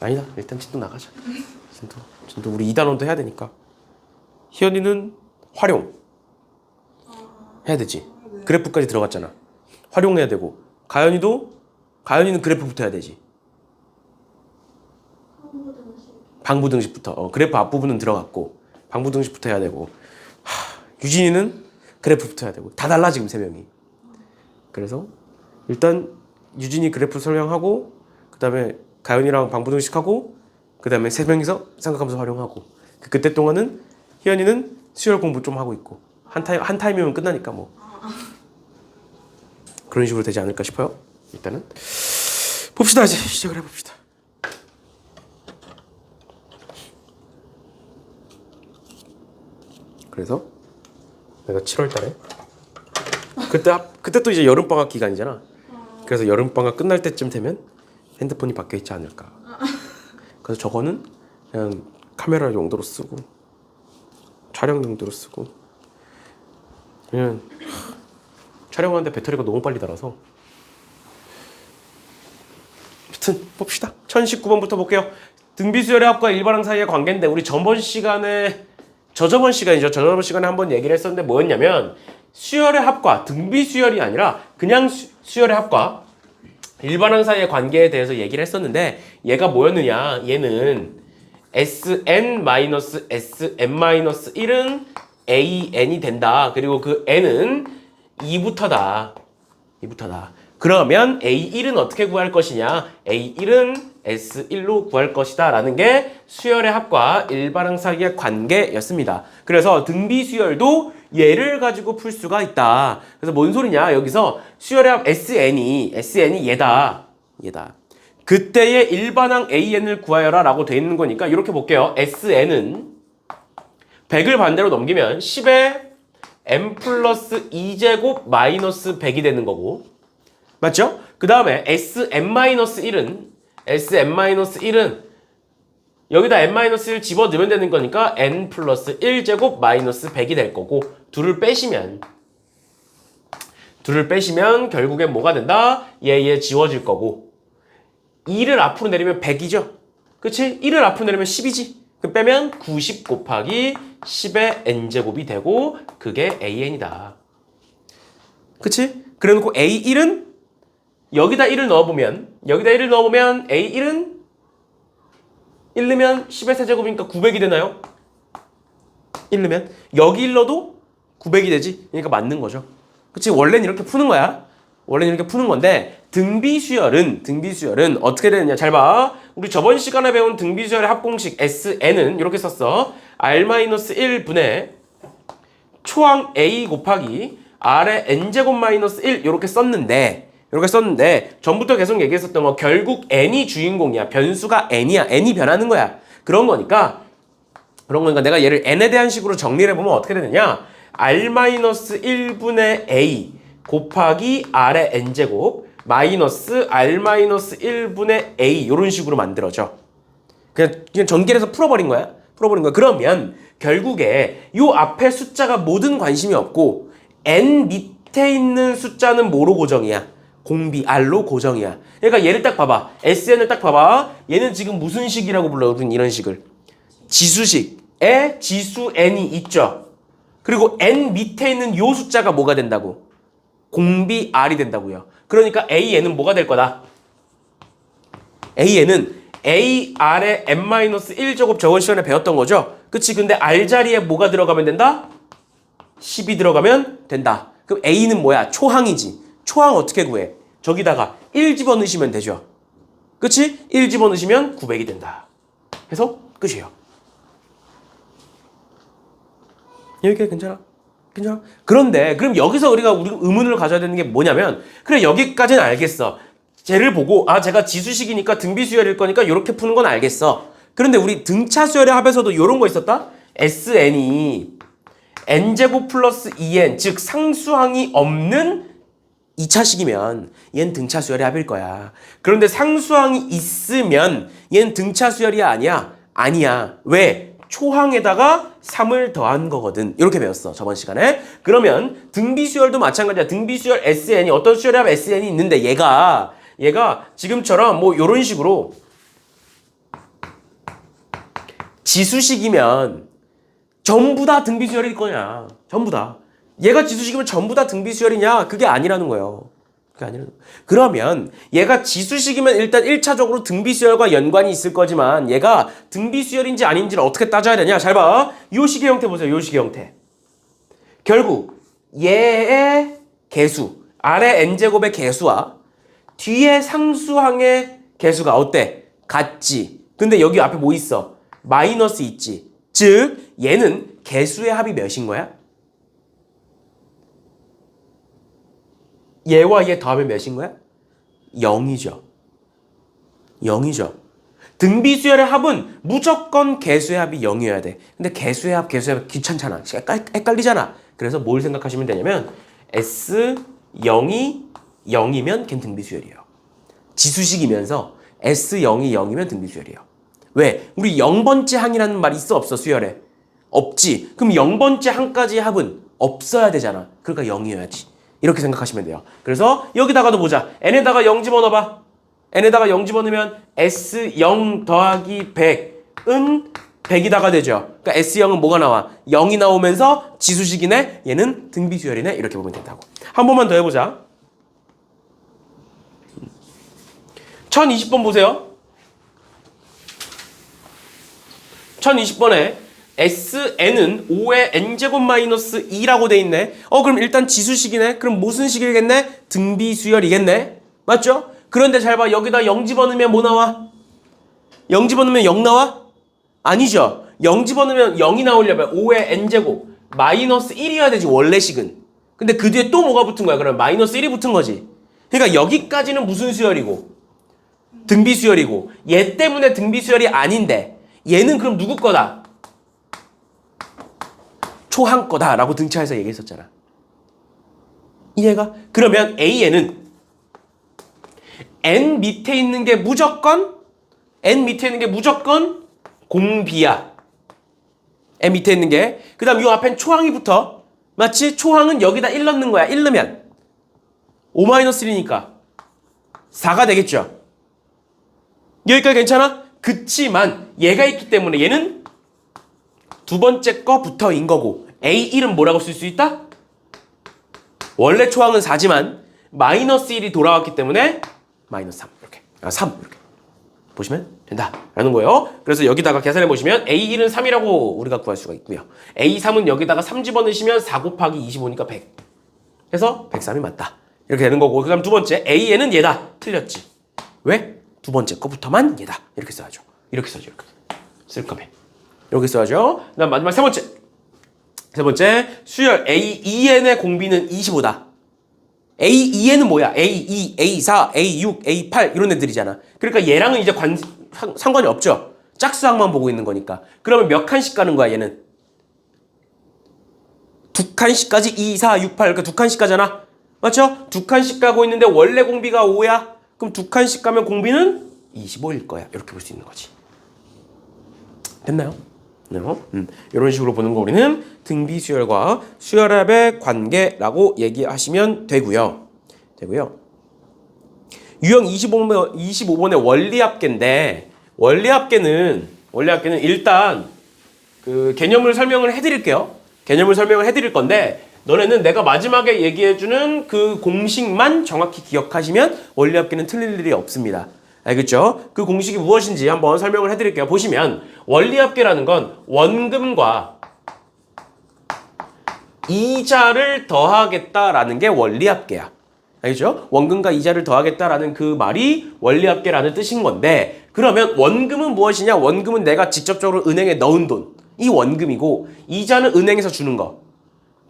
아니다. 일단 진도 나가자. 진도 우리 2단원도 해야 되니까. 희연이는 활용 해야 되지. 그래프까지 들어갔잖아. 활용해야 되고. 가연이는 그래프부터 해야 되지. 방부등식부터. 그래프 앞부분은 들어갔고 방부등식부터 해야 되고. 유진이는 그래프부터 해야 되고. 다 달라 지금 3명이. 그래서 일단 유진이 그래프 설명하고 그 다음에 가연이랑 방부등식하고 그 다음에 3명이서 생각하면서 활용하고 그때 동안은 희연이는 수열 공부 좀 하고 있고 한 타임이면 끝나니까 뭐 그런 식으로 되지 않을까 싶어요. 일단은 봅시다. 이제 시작을 해봅시다. 그래서 내가 7월달에 그때 또 이제 여름방학 기간이잖아. 그래서 여름방학 끝날 때쯤 되면 핸드폰이 바뀌어 있지 않을까. 그래서 저거는 그냥 카메라 용도로 쓰고 촬영 용도로 쓰고 그냥 촬영하는데 배터리가 너무 빨리 닳아서 아무튼 봅시다. 1019번부터 볼게요. 등비수열의 합과 일반항 사이의 관계인데 우리 저저번 시간에 한번 얘기를 했었는데 뭐였냐면 수열의 합과 등비수열이 아니라 그냥 수열의 합과 일반항 사이의 관계에 대해서 얘기를 했었는데 얘가 뭐였느냐. 얘는 Sn-Sm-1은 AN이 된다. 그리고 그 N은 2부터다. 그러면 A1은 어떻게 구할 것이냐. A1은 S1로 구할 것이다. 라는 게 수열의 합과 일반항 사이의 관계였습니다. 그래서 등비수열도 얘를 가지고 풀 수가 있다. 그래서 뭔 소리냐. 여기서 수열의 합 SN이 얘다. 그때의 일반항 AN을 구하여라 라고 돼 있는 거니까 이렇게 볼게요. SN은 100을 반대로 넘기면 10의 n 플러스 2제곱 마이너스 100이 되는 거고 맞죠? 그 다음에 Sn-1은 여기다 n-1 집어넣으면 되는 거니까 n 플러스 1제곱 마이너스 100이 될 거고 둘을 빼시면 결국엔 뭐가 된다? 얘 지워질 거고 2를 앞으로 내리면 100이죠? 그치? 1을 앞으로 내리면 10이지? 그 빼면 90 곱하기 10의 n제곱이 되고 그게 AN이다. 그치? 그래놓고 A1은 여기다 1을 넣어보면 A1은 1 넣으면 10의 세제곱이니까 900이 되나요? 1 넣으면 여기 1 넣어도 900이 되지? 그러니까 맞는 거죠. 그치? 원래는 이렇게 푸는 거야. 건데 등비수열은 어떻게 되느냐. 잘 봐. 우리 저번 시간에 배운 등비수열의 합공식 SN은 이렇게 썼어. R-1분의 초항 A 곱하기 R의 N제곱 마이너스 1 이렇게 썼는데 전부터 계속 얘기했었던 거 결국 N이 주인공이야. 변수가 N이야. N이 변하는 거야. 그런 거니까 내가 얘를 N에 대한 식으로 정리를 해보면 어떻게 되느냐. R-1분의 A 곱하기 R의 N제곱 마이너스 R-1분의 A 이런 식으로 만들어져. 그냥 전개해서 풀어버린 거야. 그러면 결국에 요 앞에 숫자가 뭐든 관심이 없고 N 밑에 있는 숫자는 뭐로 고정이야? 공비 R로 고정이야. 그러니까 얘를 딱 봐봐. SN을 딱 봐봐. 얘는 지금 무슨 식이라고 불러요? 이런 식을. 지수식에 지수 N이 있죠. 그리고 N 밑에 있는 요 숫자가 뭐가 된다고? 공비 R이 된다고요. 그러니까 AN은 뭐가 될 거다? AN은 AR의 n-1제곱 저번 시간에 배웠던 거죠? 그치? 근데 R 자리에 뭐가 들어가면 된다? 10이 들어가면 된다. 그럼 A는 뭐야? 초항이지. 초항 어떻게 구해? 저기다가 1 집어넣으시면 되죠. 그치? 1 집어넣으시면 900이 된다. 해서 끝이에요. 여기까지 괜찮아? 그런데 그럼 여기서 우리 의문을 가져야 되는 게 뭐냐면 그래 여기까지는 알겠어. 쟤를 보고 제가 지수식이니까 등비수열일 거니까 이렇게 푸는 건 알겠어. 그런데 우리 등차수열의 합에서도 이런 거 있었다? SN이 n제곱 플러스 2n 즉 상수항이 없는 2차식이면 얘는 등차수열의 합일 거야. 그런데 상수항이 있으면 얘는 등차수열이 아니야. 왜? 초항에다가 3을 더한 거거든. 이렇게 배웠어. 저번 시간에. 그러면 등비수열도 마찬가지야. 등비수열 SN이 어떤 수열의 합 SN이 있는데 얘가 지금처럼 뭐 이런 식으로 지수식이면 전부 다 등비수열일 거냐. 전부 다. 얘가 지수식이면 전부 다 등비수열이냐. 그게 아니라는 거예요. 그게 아니라는 거예요. 그러면 얘가 지수식이면 일단 1차적으로 등비수열과 연관이 있을 거지만 얘가 등비수열인지 아닌지를 어떻게 따져야 되냐. 잘 봐. 요 식의 형태 보세요. 요 식의 형태. 결국 얘의 개수, 아래 n제곱의 개수와 뒤에 상수항의 개수가 어때? 같지. 근데 여기 앞에 뭐 있어? 마이너스 있지. 즉 얘는 개수의 합이 몇인 거야? 얘와 얘 더하면 몇인 거야? 0이죠. 0이죠. 등비수열의 합은 무조건 개수의 합이 0이어야 돼. 근데 개수의 합 귀찮잖아. 헷갈리잖아. 그래서 뭘 생각하시면 되냐면 S0이 0이면 걔는 등비수열이에요. 지수식이면서 S0이 0이면 등비수열이에요. 왜? 우리 0번째 항이라는 말이 있어 없어 수열에? 없지. 그럼 0번째 항까지의 합은 없어야 되잖아. 그러니까 0이어야지. 이렇게 생각하시면 돼요. 그래서 여기다가도 보자. n에다가 0 집어넣어봐. n에다가 0 집어넣으면 S0 더하기 100은 100이다가 되죠. 그러니까 S0은 뭐가 나와? 0이 나오면서 지수식이네. 얘는 등비수열이네. 이렇게 보면 된다고. 한 번만 더 해보자. 1020번 보세요. 1020번에 Sn은 5의 n제곱 마이너스 2라고 돼 있네. 그럼 일단 지수식이네. 그럼 무슨 식이겠네? 등비수열이겠네. 맞죠? 그런데 잘 봐. 여기다 0 집어넣으면 뭐 나와? 0 집어넣으면 0 나와? 아니죠. 0 집어넣으면 0이 나오려면 5의 n제곱 마이너스 1이어야 되지 원래 식은. 근데 그 뒤에 또 뭐가 붙은 거야? 그럼 마이너스 1이 붙은 거지. 그러니까 여기까지는 무슨 수열이고? 등비수열이고 얘 때문에 등비수열이 아닌데 얘는 그럼 누구 거다? 초항 거다라고 등차에서 얘기했었잖아. 이해가? 그러면 AN은 N 밑에 있는 게 무조건 공비야. N 밑에 있는 게. 그 다음 이 앞엔 초항이 붙어. 맞지? 초항은 여기다 1 넣는 거야. 1 넣으면 5-1이니까 4가 되겠죠. 여기까지 괜찮아? 그치만 얘가 있기 때문에 얘는 두 번째 거부터인 거고 A1은 뭐라고 쓸 수 있다? 원래 초항은 4지만 마이너스 1이 돌아왔기 때문에 마이너스 3 이렇게 3 이렇게 보시면 된다라는 거예요. 그래서 여기다가 계산해 보시면 A1은 3이라고 우리가 구할 수가 있고요. A3은 여기다가 3 집어넣으시면 4 곱하기 25니까 100 해서 103이 맞다. 이렇게 되는 거고 그 다음 두 번째 AN은 얘다. 틀렸지. 왜? 두 번째 거부터만 얘다. 이렇게 써야죠. 이렇게 써야죠. 이렇게 쓸 거면 이렇게 써야죠. 그 다음 마지막 세 번째 수열 A2N의 공비는 25다. A2N은 뭐야? A2, A4, A6, A8 이런 애들이잖아. 그러니까 얘랑은 이제 상관이 없죠. 짝수항만 보고 있는 거니까. 그러면 몇 칸씩 가는 거야 얘는? 두 칸씩까지 2, 4, 6, 8 그러니까 두 칸씩 가잖아. 맞죠? 두 칸씩 가고 있는데 원래 공비가 5야. 그럼 두 칸씩 가면 공비는 25일 거야. 이렇게 볼 수 있는 거지. 됐나요? 네. 이런 식으로 보는 거 우리는 등비수열과 수열합의 관계라고 얘기하시면 되고요. 유형 25번의 원리합계인데 원리합계는 일단 그 개념을 설명을 해드릴게요. 개념을 설명을 해드릴 건데 너네는 내가 마지막에 얘기해주는 그 공식만 정확히 기억하시면 원리합계는 틀릴 일이 없습니다. 알겠죠? 그 공식이 무엇인지 한번 설명을 해드릴게요. 보시면 원리합계라는 건 원금과 이자를 더하겠다라는 게 원리합계야. 알겠죠? 원금과 이자를 더하겠다라는 그 말이 원리합계라는 뜻인 건데 그러면 원금은 무엇이냐? 원금은 내가 직접적으로 은행에 넣은 돈. 이 원금이고 이자는 은행에서 주는 거.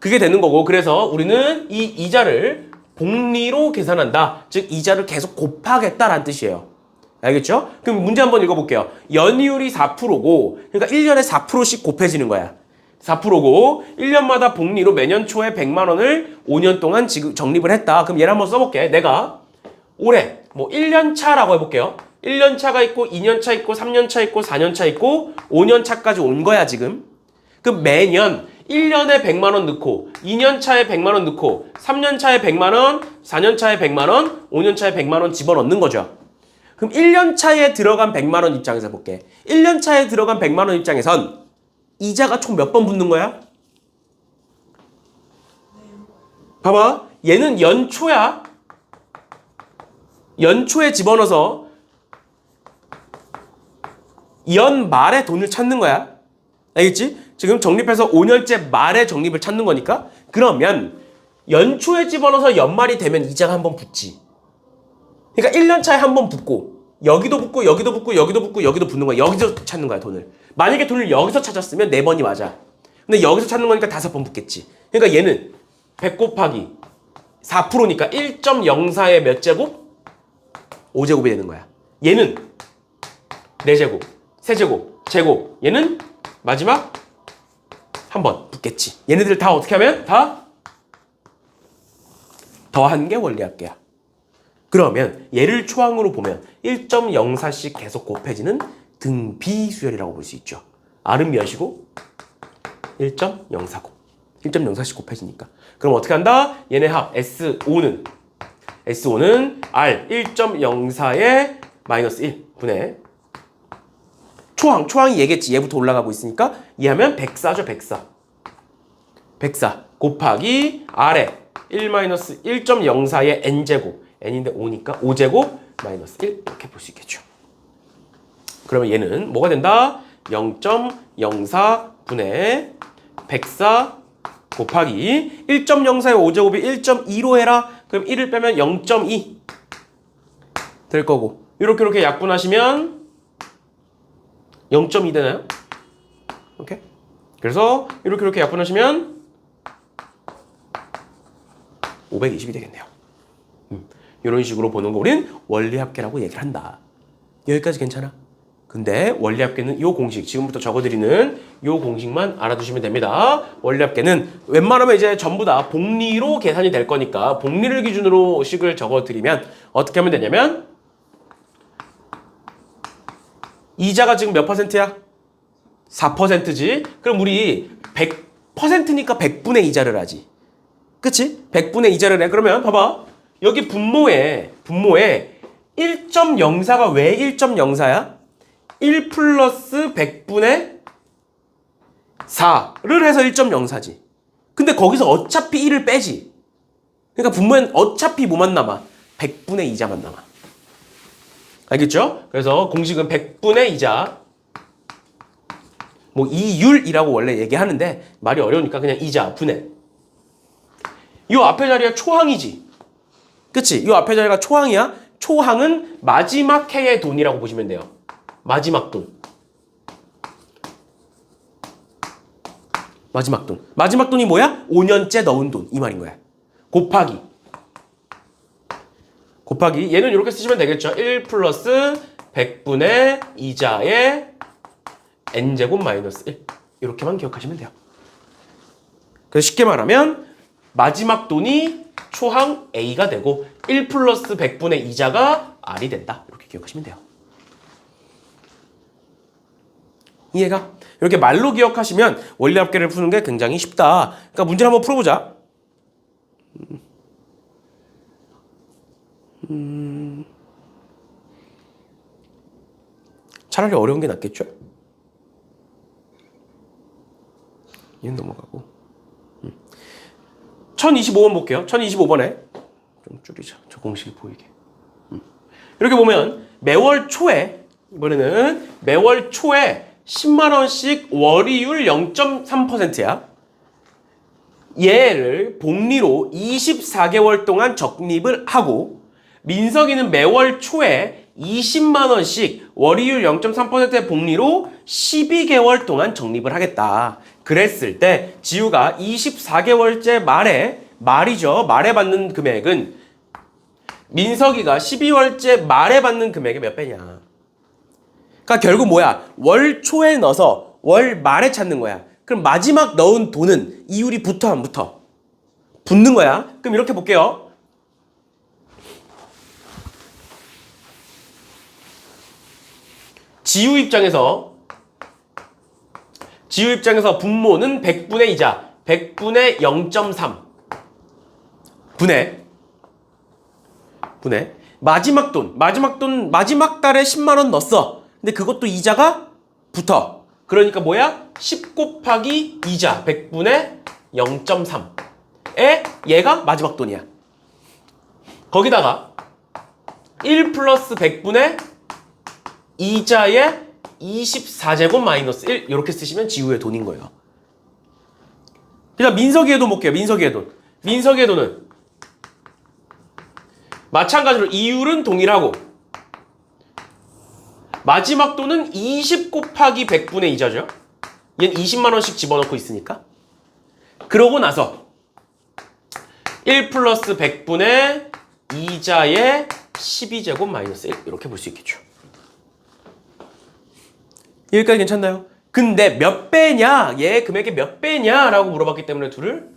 그게 되는 거고 그래서 우리는 이 이자를 복리로 계산한다. 즉 이자를 계속 곱하겠다라는 뜻이에요. 알겠죠? 그럼 문제 한번 읽어볼게요. 연이율이 4%고 그러니까 1년에 4%씩 곱해지는 거야. 4%고 1년마다 복리로 매년 초에 100만 원을 5년 동안 지금 적립을 했다. 그럼 얘를 한번 써볼게. 내가 올해 뭐 1년 차라고 해볼게요. 1년 차가 있고 2년 차 있고 3년 차 있고 4년 차 있고 5년 차까지 온 거야 지금. 그럼 매년 1년에 100만 원 넣고 2년 차에 100만 원 넣고 3년 차에 100만 원, 4년 차에 100만 원, 5년 차에 100만 원 집어넣는 거죠. 그럼 1년 차에 들어간 100만 원 입장에서 볼게. 1년 차에 들어간 100만 원 입장에선 이자가 총 몇 번 붙는 거야? 봐봐. 얘는 연초야. 연초에 집어넣어서 연 말에 돈을 찾는 거야. 알겠지? 지금 적립해서 5년째 말에 적립을 찾는 거니까 그러면 연초에 집어넣어서 연말이 되면 이자가 한 번 붙지. 그러니까 1년 차에 한 번 붙고 여기도 붙고 여기도 붙고 여기도 붙고 여기도 붙는 거야. 여기서 찾는 거야 돈을. 만약에 돈을 여기서 찾았으면 4번이 맞아. 근데 여기서 찾는 거니까 5번 붙겠지. 그러니까 얘는 100 곱하기 4%니까 1.04의 몇 제곱? 5제곱이 되는 거야. 얘는 4제곱, 3제곱, 제곱. 얘는 마지막 한 번 붙겠지. 얘네들 다 어떻게 하면? 다 더한 게 원리합계야. 그러면 얘를 초항으로 보면 1.04씩 계속 곱해지는 등비수열이라고 볼 수 있죠. R은 몇이고 1.04곱. 1.04씩 곱해지니까. 그럼 어떻게 한다? 얘네 합 S5는 R 1.04의 마이너스 1 분의 초항이 얘겠지. 얘부터 올라가고 있으니까 이하면 104죠. 104 곱하기 R에 1-1.04의 n제곱. n인데 5니까 5제곱 마이너스 1 이렇게 볼 수 있겠죠. 그러면 얘는 뭐가 된다? 0.04 분의 104 곱하기 1.04의 5제곱이 1.2로 해라. 그럼 1을 빼면 0.2 될 거고 이렇게 약분하시면 0.2 되나요? 오케이. 그래서 이렇게 약분하시면 520이 되겠네요. 이런 식으로 보는 거 우린 원리합계라고 얘기를 한다. 여기까지 괜찮아? 근데 원리합계는 이 공식, 지금부터 적어드리는 이 공식만 알아두시면 됩니다. 원리합계는 웬만하면 이제 전부 다 복리로 계산이 될 거니까 복리를 기준으로 식을 적어드리면 어떻게 하면 되냐면 이자가 지금 몇 %야? 4%지? 그럼 우리 100%니까 100분의 이자를 하지. 그치? 100분의 이자를 해. 그러면 봐봐. 여기 분모에 1.04가 왜 1.04야? 1 플러스 100분의 4를 해서 1.04지. 근데 거기서 어차피 1을 빼지. 그러니까 분모엔 어차피 뭐만 남아? 100분의 2자만 남아. 알겠죠? 그래서 공식은 100분의 2자. 뭐 이율이라고 원래 얘기하는데 말이 어려우니까 그냥 이자, 분의. 요 앞에 자리가 초항이지. 그치? 요 앞에 자리가 초항이야. 초항은 마지막 해의 돈이라고 보시면 돼요. 마지막 돈. 마지막 돈. 마지막 돈이 뭐야? 5년째 넣은 돈. 이 말인 거야. 곱하기 얘는 이렇게 쓰시면 되겠죠. 1 플러스 100분의 이자의 n제곱 마이너스 1. 이렇게만 기억하시면 돼요. 그래서 쉽게 말하면 마지막 돈이 초항 A가 되고 1 플러스 100분의 이자가 R이 된다. 이렇게 기억하시면 돼요. 이해가? 이렇게 말로 기억하시면 원리합계를 푸는 게 굉장히 쉽다. 그러니까 문제를 한번 풀어보자. 차라리 어려운 게 낫겠죠? 얘는 넘어가고 1025번 볼게요. 1025번에 좀 줄이자. 저 공식이 보이게. 이렇게 보면 매월 초에 이번에는 매월 초에 10만 원씩 월이율 0.3%야. 얘를 복리로 24개월 동안 적립을 하고 민석이는 매월 초에 20만 원씩 월이율 0.3%의 복리로 12개월 동안 적립을 하겠다. 그랬을 때 지우가 24개월째 말이죠. 말에 받는 금액은 민석이가 12월째 말에 받는 금액의 몇 배냐. 그러니까 결국 뭐야? 월 초에 넣어서 월 말에 찾는 거야. 그럼 마지막 넣은 돈은 이율이 붙어 안 붙어? 붙는 거야. 그럼 이렇게 볼게요. 지우 입장에서 분모는 100분의 2자 100분의 0.3 분의 마지막 달에 10만 원 넣었어. 근데 그것도 이자가 붙어. 그러니까 뭐야? 10 곱하기 이자 100분의 0.3에 얘가 마지막 돈이야. 거기다가 1 플러스 100분의 이자의 24제곱 마이너스 1 이렇게 쓰시면 지우의 돈인 거예요. 그냥 민석이의 돈 볼게요. 민석이의 돈. 민석이의 돈은 마찬가지로 이율은 동일하고 마지막 돈은 20 곱하기 100분의 이자죠. 얘는 20만 원씩 집어넣고 있으니까. 그러고 나서 1 플러스 100분의 이자의 12제곱 마이너스 1 이렇게 볼 수 있겠죠. 여기까지 괜찮나요? 근데 몇 배냐? 얘 금액이 몇 배냐? 라고 물어봤기 때문에 둘을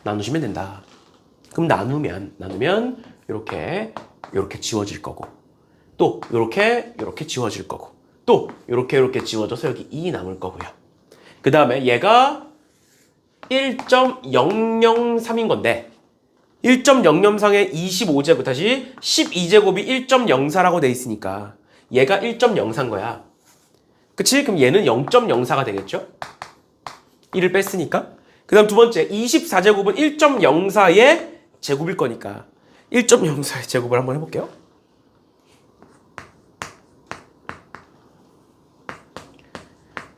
나누시면 된다. 그럼 나누면 이렇게 지워질 거고 또 이렇게 지워질 거고 또 이렇게 지워져서 여기 2 남을 거고요. 그 다음에 얘가 1.003인 건데 1.003의 25제곱 다시 12제곱이 1.04라고 돼 있으니까 얘가 1.04인 거야. 그치? 그럼 얘는 0.04가 되겠죠? 1을 뺐으니까. 그 다음 두 번째 24제곱은 1.04의 제곱일 거니까 1.04의 제곱을 한번 해볼게요.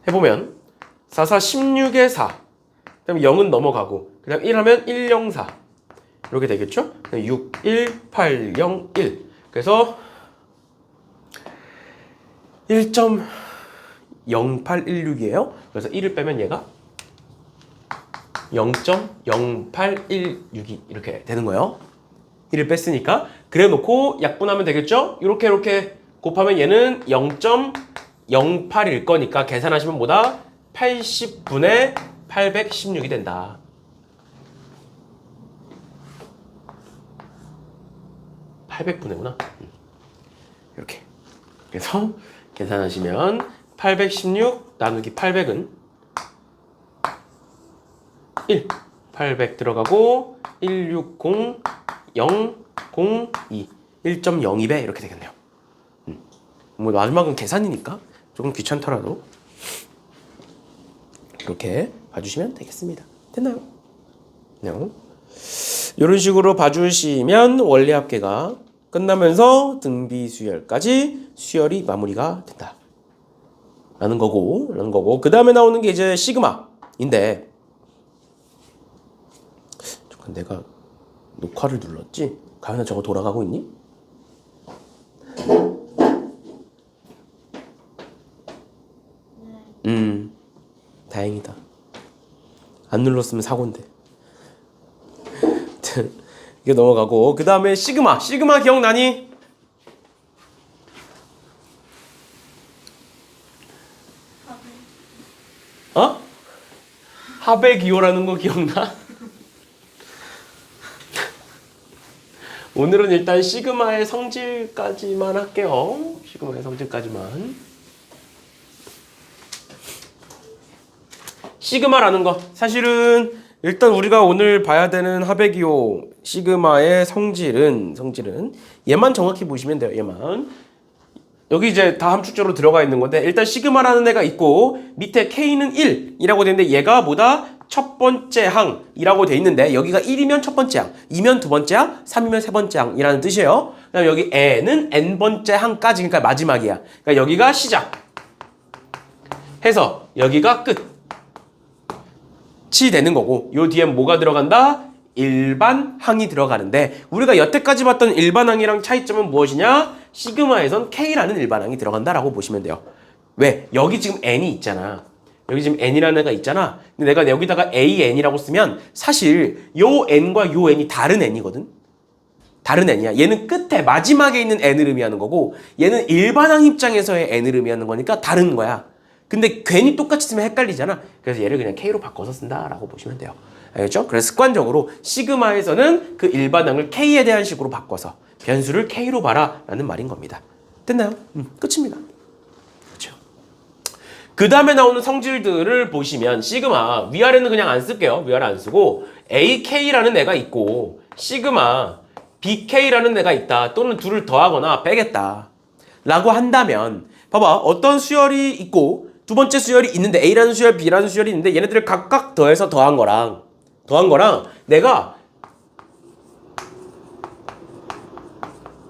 해보면 4, 4, 16에 4 그 다음에 0은 넘어가고 그 다음 1 하면 104 이렇게 되겠죠? 6, 1, 8, 0, 1 그래서 1.0816이에요. 그래서 1을 빼면 얘가 0.0816이 이렇게 되는 거예요. 1을 뺐으니까 그래 놓고 약분하면 되겠죠? 이렇게 곱하면 얘는 0.08일 거니까 계산하시면 뭐다? 80분의 816이 된다. (800분의구나) 이렇게 그래서 계산하시면 816 나누기 800은 1 800 들어가고 160 002 1.02배 이렇게 되겠네요. 뭐 마지막은 계산이니까 조금 귀찮더라도 이렇게 봐주시면 되겠습니다. 됐나요? 네. 이런 식으로 봐주시면 원래 합계가 끝나면서 등비 수열까지 수열이 마무리가 된다. 라는 거고 그 다음에 나오는 게 이제 시그마인데 잠깐 내가 녹화를 눌렀지? 가연아 저거 돌아가고 있니? 다행이다. 안 눌렀으면 사고인데. 이게 넘어가고 그 다음에 시그마 기억나니? 어? 하백이오라는 거 기억나? 오늘은 일단 시그마의 성질까지만 할게요. 시그마의 성질까지만. 시그마라는 거 사실은 일단 우리가 오늘 봐야 되는 하백이오 시그마의 성질은 얘만 정확히 보시면 돼요. 얘만. 여기 이제 다 함축적으로 들어가 있는 건데 일단 시그마라는 애가 있고 밑에 K는 1이라고 되어 있는데 얘가 뭐다? 첫 번째 항이라고 돼 있는데 여기가 1이면 첫 번째 항, 2면 두 번째 항, 3이면 세 번째 항이라는 뜻이에요. 그다음 여기 N은 N번째 항까지 그러니까 마지막이야. 그러니까 여기가 시작 해서 여기가 끝이 되는 거고 요 뒤에 뭐가 들어간다? 일반 항이 들어가는데 우리가 여태까지 봤던 일반 항이랑 차이점은 무엇이냐? 시그마에선 K라는 일반 항이 들어간다라고 보시면 돼요. 왜? 여기 지금 N이 있잖아. 여기 지금 N이라는 애가 있잖아. 근데 내가 여기다가 AN이라고 쓰면 사실 요 N과 요 N이 다른 N이거든. 다른 N이야. 얘는 끝에 마지막에 있는 N을 의미하는 거고 얘는 일반항 입장에서의 N을 의미하는 거니까 다른 거야. 근데 괜히 똑같이 쓰면 헷갈리잖아. 그래서 얘를 그냥 K로 바꿔서 쓴다라고 보시면 돼요. 알겠죠? 그래서 습관적으로 시그마에서는 그 일반항을 K에 대한 식으로 바꿔서 변수를 K로 봐라 라는 말인 겁니다. 됐나요? 끝입니다. 그렇죠. 그 다음에 나오는 성질들을 보시면 시그마 위아래는 그냥 안 쓸게요. 위아래 안 쓰고 AK라는 애가 있고 시그마 bk라는 애가 있다. 또는 둘을 더하거나 빼겠다. 라고 한다면 봐봐. 어떤 수열이 있고 두 번째 수열이 있는데 a라는 수열, b라는 수열이 있는데 얘네들을 각각 더해서 더한 거랑 내가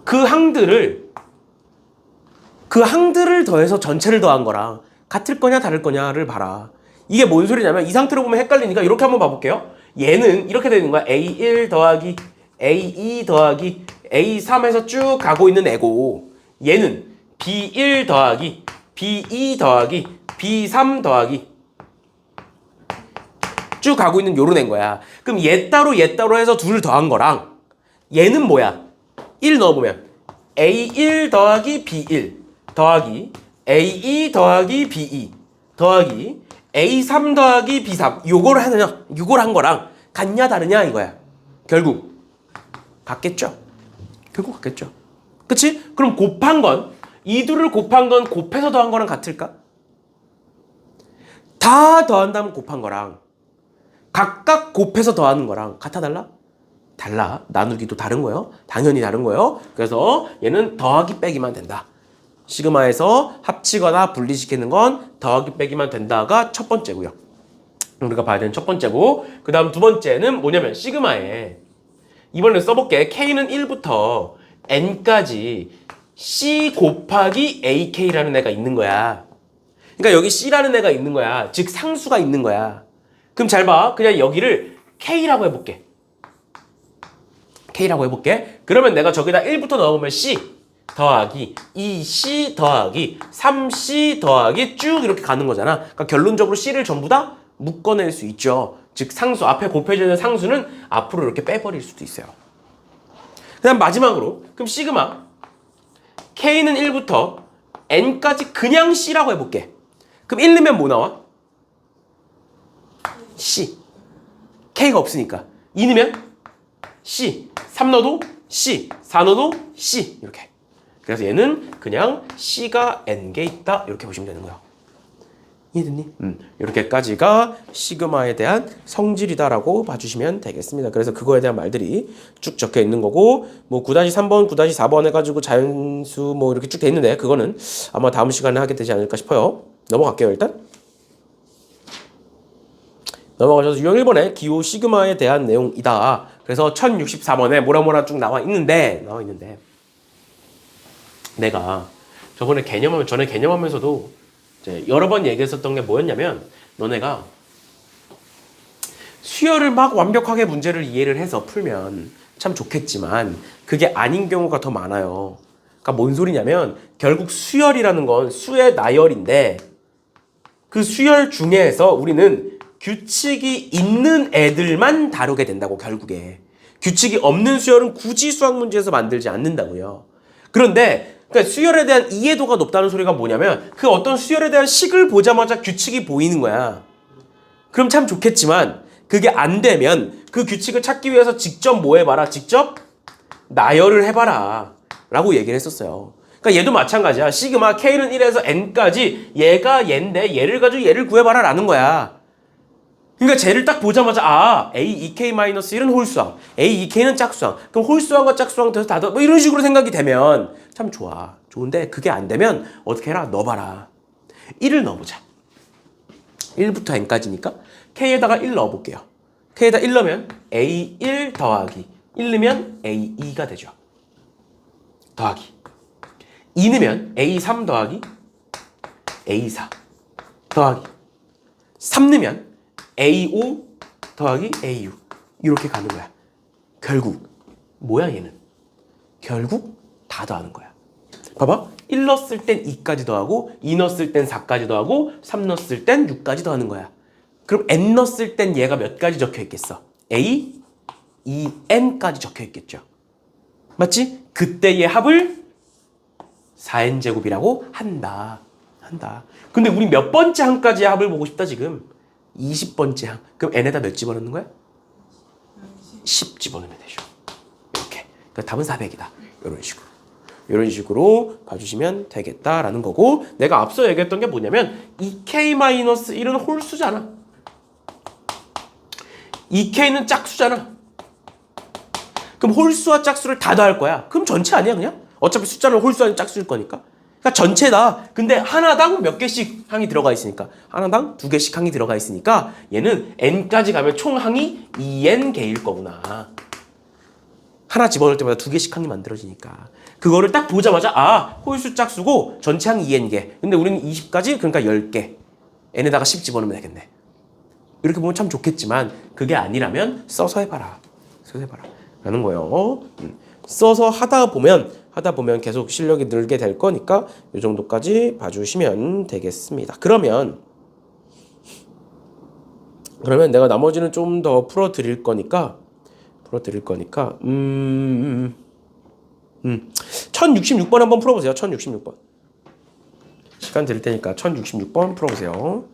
그 항들을 더해서 전체를 더한 거랑 같을 거냐 다를 거냐를 봐라. 이게 뭔 소리냐면 이 상태로 보면 헷갈리니까 이렇게 한번 봐볼게요. 얘는 이렇게 되는 거야. A1 더하기 A2 더하기 A3에서 쭉 가고 있는 애고 얘는 B1 더하기 B2 더하기 B3 더하기 쭉 가고 있는 요런 애인 거야. 그럼 얘 따로 해서 둘을 더한 거랑 얘는 뭐야? 1 넣어보면 A1 더하기 B1 더하기 A2 더하기 B2 더하기 A3 더하기 B3 요걸 한 거랑 같냐 다르냐 이거야. 결국 같겠죠? 그치? 그럼 곱한 건 이 둘을 곱한 건 곱해서 더한 거랑 같을까? 다 더한다면 곱한 거랑 각각 곱해서 더하는 거랑 같아 달라? 달라. 나누기도 다른 거예요. 당연히 다른 거예요. 그래서 얘는 더하기 빼기만 된다. 시그마에서 합치거나 분리시키는 건 더하기 빼기만 된다가 첫 번째고요. 우리가 봐야 되는 첫 번째고 그 다음 두 번째는 뭐냐면 시그마에 이번에 써볼게. K는 1부터 N까지 C 곱하기 AK라는 애가 있는 거야. 그러니까 여기 C라는 애가 있는 거야. 즉 상수가 있는 거야. 그럼 잘 봐. 그냥 여기를 K라고 해볼게. 그러면 내가 저기다 1부터 넣어보면 C 더하기 2C 더하기 3C 더하기 쭉 이렇게 가는 거잖아. 그러니까 결론적으로 C를 전부 다 묶어낼 수 있죠. 즉 상수 앞에 곱해져 있는 상수는 앞으로 이렇게 빼버릴 수도 있어요. 그 다음 마지막으로 그럼 시그마 K는 1부터 N까지 그냥 C라고 해볼게. 그럼 1 넣으면 뭐 나와? C. K가 없으니까 2 넣으면 C. 3 넣어도 C. 4 넣어도 C. 이렇게. 그래서 얘는 그냥 C가 N개 있다. 이렇게 보시면 되는 거야. 이해됐니? 이렇게까지가 시그마에 대한 성질이다라고 봐주시면 되겠습니다. 그래서 그거에 대한 말들이 쭉 적혀 있는 거고 뭐 9-3번, 9-4번 해가지고 자연수 뭐 이렇게 쭉 돼 있는데 그거는 아마 다음 시간에 하게 되지 않을까 싶어요. 넘어갈게요 일단. 넘어가셔서 유형 1번에 기호 시그마에 대한 내용이다. 그래서 1064번에 뭐라 쭉 나와 있는데 내가 전에 개념하면서도 이제 여러 번 얘기했었던 게 뭐였냐면 너네가 수열을 막 완벽하게 문제를 이해를 해서 풀면 참 좋겠지만 그게 아닌 경우가 더 많아요. 그러니까 뭔 소리냐면 결국 수열이라는 건 수의 나열인데 그 수열 중에서 우리는 규칙이 있는 애들만 다루게 된다고 결국에. 규칙이 없는 수열은 굳이 수학 문제에서 만들지 않는다고요. 그런데 그러니까 수열에 대한 이해도가 높다는 소리가 뭐냐면 그 어떤 수열에 대한 식을 보자마자 규칙이 보이는 거야. 그럼 참 좋겠지만 그게 안 되면 그 규칙을 찾기 위해서 직접 뭐 해봐라. 직접 나열을 해봐라. 라고 얘기를 했었어요. 그러니까 얘도 마찬가지야. 시그마 K는 1에서 N까지 얘가 얘인데 얘를 가지고 얘를 구해봐라 라는 거야. 그러니까 쟤를 딱 보자마자 A2K-1은 홀수항, A2K는 짝수항. 그럼 홀수항과 짝수항 돼서 다 뭐 이런 식으로 생각이 되면 참 좋아. 좋은데 그게 안 되면 어떻게 해라? 넣어봐라. 1을 넣어보자. 1부터 N까지니까 K에다가 1 넣어볼게요. K에다 1 넣으면 A1 더하기 1 넣으면 A2가 되죠. 더하기 2 넣으면 A3 더하기 A4 더하기 3 넣으면 A5 더하기 A6 이렇게 가는 거야. 결국 뭐야 얘는? 결국 다 더하는 거야. 봐봐. 1 넣었을 땐 2까지 더하고 2 넣었을 땐 4까지 더하고 3 넣었을 땐 6까지 더하는 거야. 그럼 N 넣었을 땐 얘가 몇 가지 적혀 있겠어? A, E, N까지 적혀 있겠죠. 맞지? 그때 얘 합을 4N제곱이라고 한다. 근데 우리 몇 번째 항까지의 합을 보고 싶다 지금? 20번째 항. 그럼 N에다 몇 집어넣는 거야? 10 집어넣으면 되죠. 이렇게. 그러니까 답은 400이다. 이런 식으로 봐주시면 되겠다라는 거고 내가 앞서 얘기했던 게 뭐냐면 2K-1은 홀수잖아. 2K는 짝수잖아. 그럼 홀수와 짝수를 다 더할 거야. 그럼 전체 아니야 그냥? 어차피 숫자는 홀수 아닌 짝수일 거니까. 그러니까 전체다. 근데 하나당 몇 개씩 항이 들어가 있으니까 하나당 2개씩 항이 들어가 있으니까 얘는 n까지 가면 총 항이 2n개일 거구나. 하나 집어넣을 때마다 2개씩 항이 만들어지니까. 그거를 딱 보자마자 아 홀수 짝수고 전체 항이 2n개. 근데 우리는 20까지 그러니까 10개. n에다가 10 집어넣으면 되겠네. 이렇게 보면 참 좋겠지만 그게 아니라면 써서 해봐라. 써서 해봐라. 라는 거예요. 써서 하다 보면 계속 실력이 늘게 될 거니까 이 정도까지 봐주시면 되겠습니다. 그러면 내가 나머지는 좀 더 풀어드릴 거니까 1066번 한번 풀어보세요. 1066번. 시간 드릴 테니까 1066번 풀어보세요.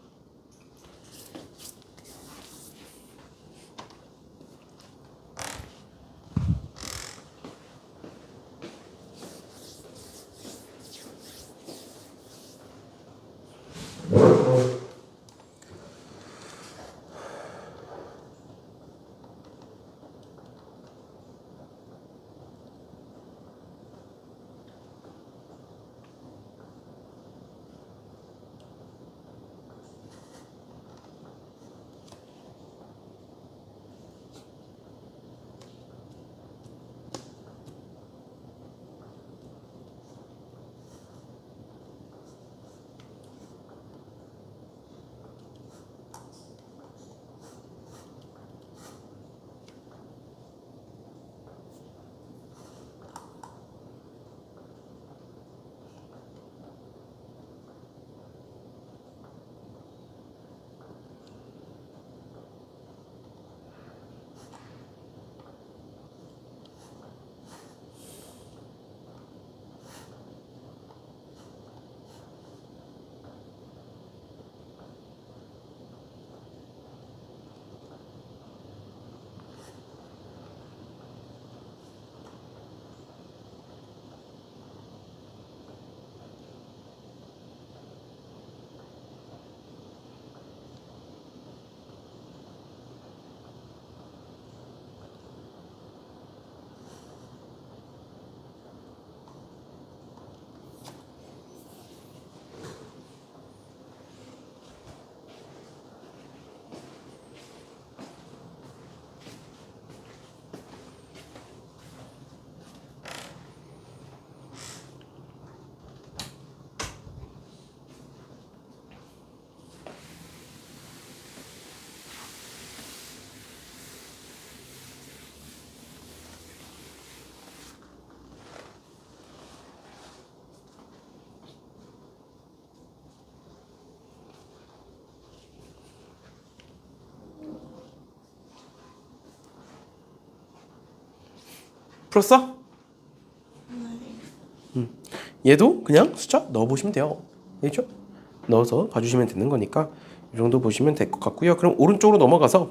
풀었어? 얘도 그냥 숫자 넣어보시면 돼요. 알겠죠? 넣어서 봐주시면 되는 거니까 이 정도 보시면 될 것 같고요. 그럼 오른쪽으로 넘어가서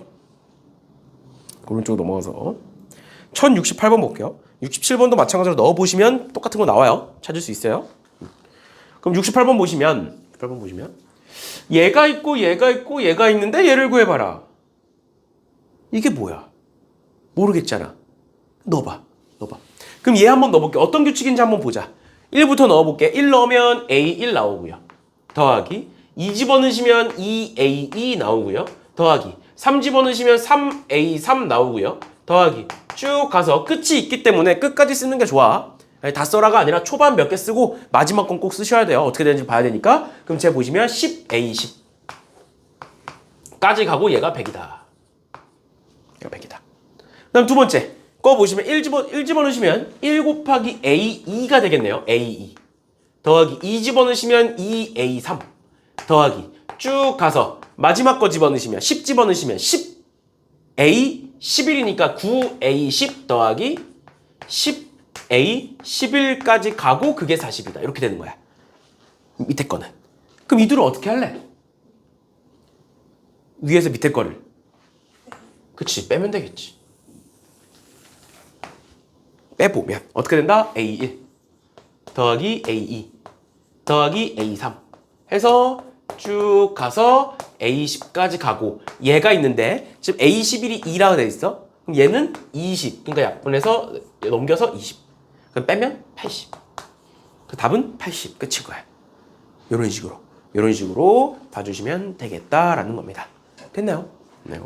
1068번 볼게요. 67번도 마찬가지로 넣어보시면 똑같은 거 나와요. 찾을 수 있어요. 그럼 68번 보시면 얘가 있고 얘가 있는데 얘를 구해봐라. 이게 뭐야? 모르겠잖아. 넣어봐. 그럼 얘 한번 넣어볼게. 어떤 규칙인지 한번 보자. 1부터 넣어볼게. 1 넣으면 A1 나오고요. 더하기 2 집어넣으시면 2A2 나오고요. 더하기 3 집어넣으시면 3A3 나오고요. 더하기 쭉 가서 끝이 있기 때문에 끝까지 쓰는 게 좋아. 다 써라가 아니라 초반 몇 개 쓰고 마지막 건 꼭 쓰셔야 돼요. 어떻게 되는지 봐야 되니까. 그럼 제가 보시면 10A10까지 가고 얘가 100이다. 얘가 100이다. 그다음 두 번째. 거 보시면 1 집어넣으시면 1 곱하기 A2가 되겠네요. A2 더하기 2 집어넣으시면 2A3 더하기 쭉 가서 마지막 거 집어넣으시면 10 집어넣으시면 10A11이니까 9A10 더하기 10A11까지 가고 그게 40이다. 이렇게 되는 거야. 밑에 거는. 그럼 이 둘을 어떻게 할래? 위에서 밑에 거를. 그치, 빼면 되겠지. 빼보면 어떻게 된다? A1 더하기 A2 더하기 A3 해서 쭉 가서 A10까지 가고 얘가 있는데 지금 A11이 2라고 돼 있어. 그럼 얘는 20. 그러니까 약분해서 넘겨서 20. 그럼 빼면 80. 그 답은 80. 끝인 거야. 이런 식으로 봐주시면 되겠다라는 겁니다. 됐나요? 네.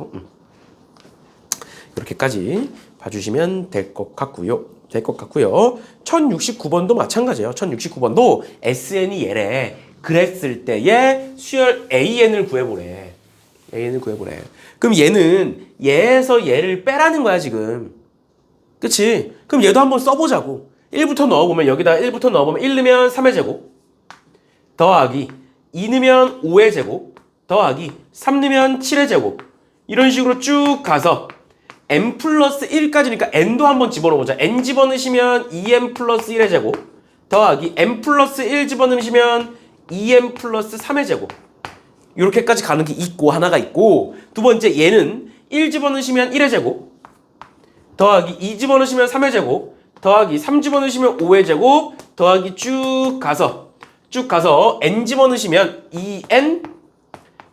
이렇게까지 봐주시면 될 것 같고요. 1069번도 마찬가지예요. 1069번도 SN이 얘래. 그랬을 때의 수열 AN을 구해보래. 그럼 얘는 얘에서 얘를 빼라는 거야 지금. 그치? 그럼 얘도 한번 써보자고. 1부터 넣어보면 여기다 1부터 넣어보면 1 넣으면 3의 제곱 더하기 2 넣으면 5의 제곱 더하기 3 넣으면 7의 제곱 이런 식으로 쭉 가서 n 플러스 1까지니까 n도 한번 집어넣어보자. n 집어넣으시면 2n 플러스 1의 제곱 더하기 n 플러스 1 집어넣으시면 2n 플러스 3의 제곱 이렇게까지 가는 게 있고 하나가 있고 두 번째 얘는 1 집어넣으시면 1의 제곱 더하기 2 집어넣으시면 3의 제곱 더하기 3 집어넣으시면 5의 제곱 더하기 쭉 가서 n 집어넣으시면 2n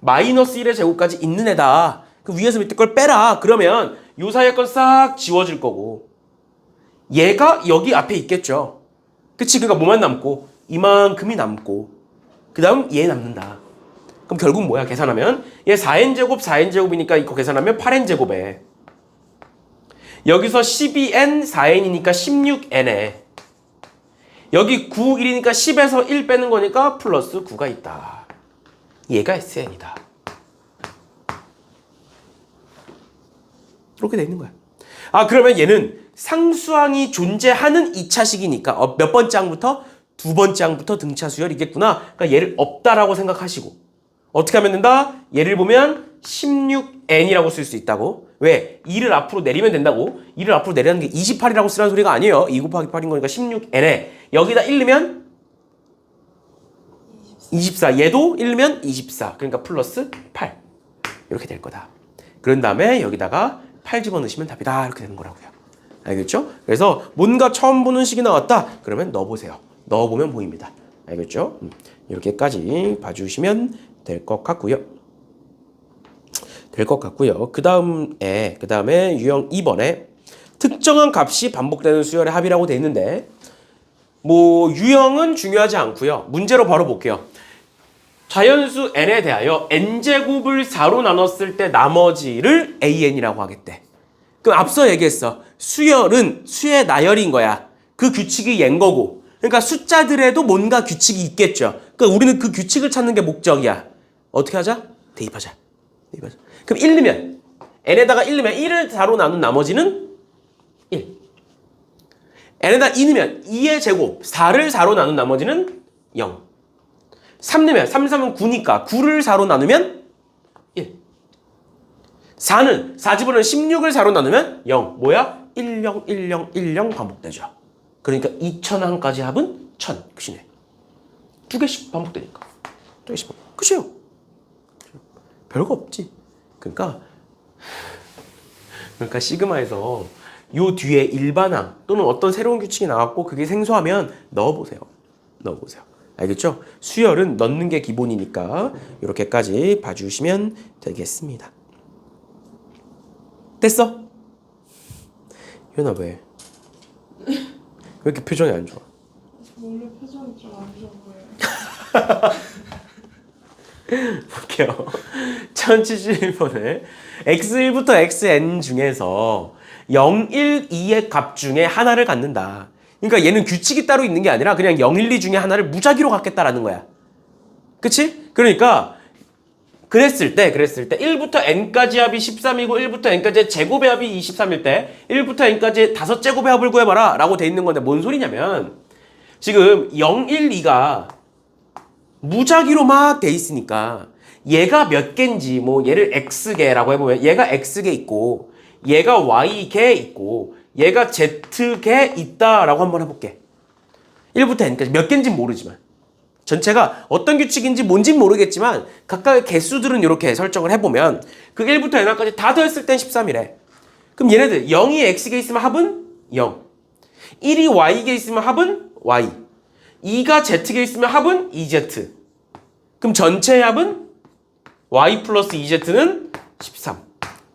마이너스 1의 제곱까지 있는 애다. 그 위에서 밑에 걸 빼라. 그러면 요 사이에 건 싹 지워질 거고 얘가 여기 앞에 있겠죠. 그치? 그러니까 뭐만 남고 이만큼이 남고 그 다음 얘 남는다. 그럼 결국 뭐야? 계산하면 얘 4n제곱 4n제곱이니까 이거 계산하면 8n제곱에 여기서 12n 4n이니까 16n에 여기 9 1이니까 10에서 1 빼는 거니까 플러스 9가 있다. 얘가 SN이다. 이렇게 돼 있는 거야. 아 그러면 얘는 상수항이 존재하는 2차식이니까 몇 번째 항부터? 두 번째 항부터 등차 수열이겠구나. 그러니까 얘를 없다라고 생각하시고 어떻게 하면 된다? 얘를 보면 16n이라고 쓸 수 있다고. 왜? 2를 앞으로 내리면 된다고. 2를 앞으로 내리는 게 28이라고 쓰라는 소리가 아니에요. 2 곱하기 8인 거니까 16n에 여기다 1 넣으면 24. 얘도 1 넣으면 24. 그러니까 플러스 8. 이렇게 될 거다. 그런 다음에 여기다가 8 집어넣으시면 답이다. 이렇게 되는 거라고요. 알겠죠? 그래서 뭔가 처음 보는 식이 나왔다. 그러면 넣어보세요. 넣어보면 보입니다. 알겠죠? 이렇게까지 봐주시면 될 것 같고요. 그 다음에 유형 2번에 특정한 값이 반복되는 수열의 합이라고 돼 있는데 뭐 유형은 중요하지 않고요. 문제로 바로 볼게요. 자연수 n에 대하여 n제곱을 4로 나눴을 때 나머지를 an이라고 하겠대. 그럼 앞서 얘기했어. 수열은 수의 나열인 거야. 그 규칙이 얘인 거고. 그러니까 숫자들에도 뭔가 규칙이 있겠죠. 그러니까 우리는 그 규칙을 찾는 게 목적이야. 어떻게 하자? 대입하자. 그럼 1 넣으면 n에다가 1 넣으면 1을 4로 나눈 나머지는 1. n에다 2 넣으면 2의 제곱 4를 4로 나눈 나머지는 0. 3 넣으면 3, 3은 9니까 9를 4로 나누면 1. 4는 4 집어넣으면 16을 4로 나누면 0. 뭐야? 1, 0, 1, 0, 1, 0 반복되죠. 그러니까 2000항까지 합은 1000. 끝이네. 두 개씩 반복되니까. 두 개씩 반복. 끝이에요. 별거 없지. 그러니까 시그마에서 요 뒤에 일반항 또는 어떤 새로운 규칙이 나왔고 그게 생소하면 넣어보세요. 알겠죠? 수열은 넣는 게 기본이니까 이렇게까지 봐주시면 되겠습니다. 됐어? 유연아 왜? 왜 이렇게 표정이 안 좋아? 원래 표정이 좀 안 좋아 보여요. 볼게요. 1071번에 x1부터 xn 중에서 0, 1, 2의 값 중에 하나를 갖는다. 그러니까 얘는 규칙이 따로 있는 게 아니라 그냥 0, 1, 2 중에 하나를 무작위로 갖겠다라는 거야. 그치? 그러니까 그랬을 때 1부터 n까지 합이 13이고 1부터 n까지의 제곱의 합이 23일 때 1부터 n까지의 5제곱의 합을 구해봐라 라고 돼 있는 건데 뭔 소리냐면 지금 0, 1, 2가 무작위로 막 돼 있으니까 얘가 몇 개인지 뭐 얘를 x개라고 해보면 얘가 x개 있고 얘가 y개 있고 얘가 z개 있다라고 한번 해볼게. 1부터 n까지 몇 개인지 모르지만 전체가 어떤 규칙인지 뭔진 모르겠지만 각각의 개수들은 이렇게 설정을 해보면 그 1부터 n까지 다 더했을 땐 13이래. 그럼 얘네들 0이 x개 있으면 합은 0, 1이 y개 있으면 합은 y, 2가 z개 있으면 합은 2z. 그럼 전체의 합은 y 플러스 2z는 13.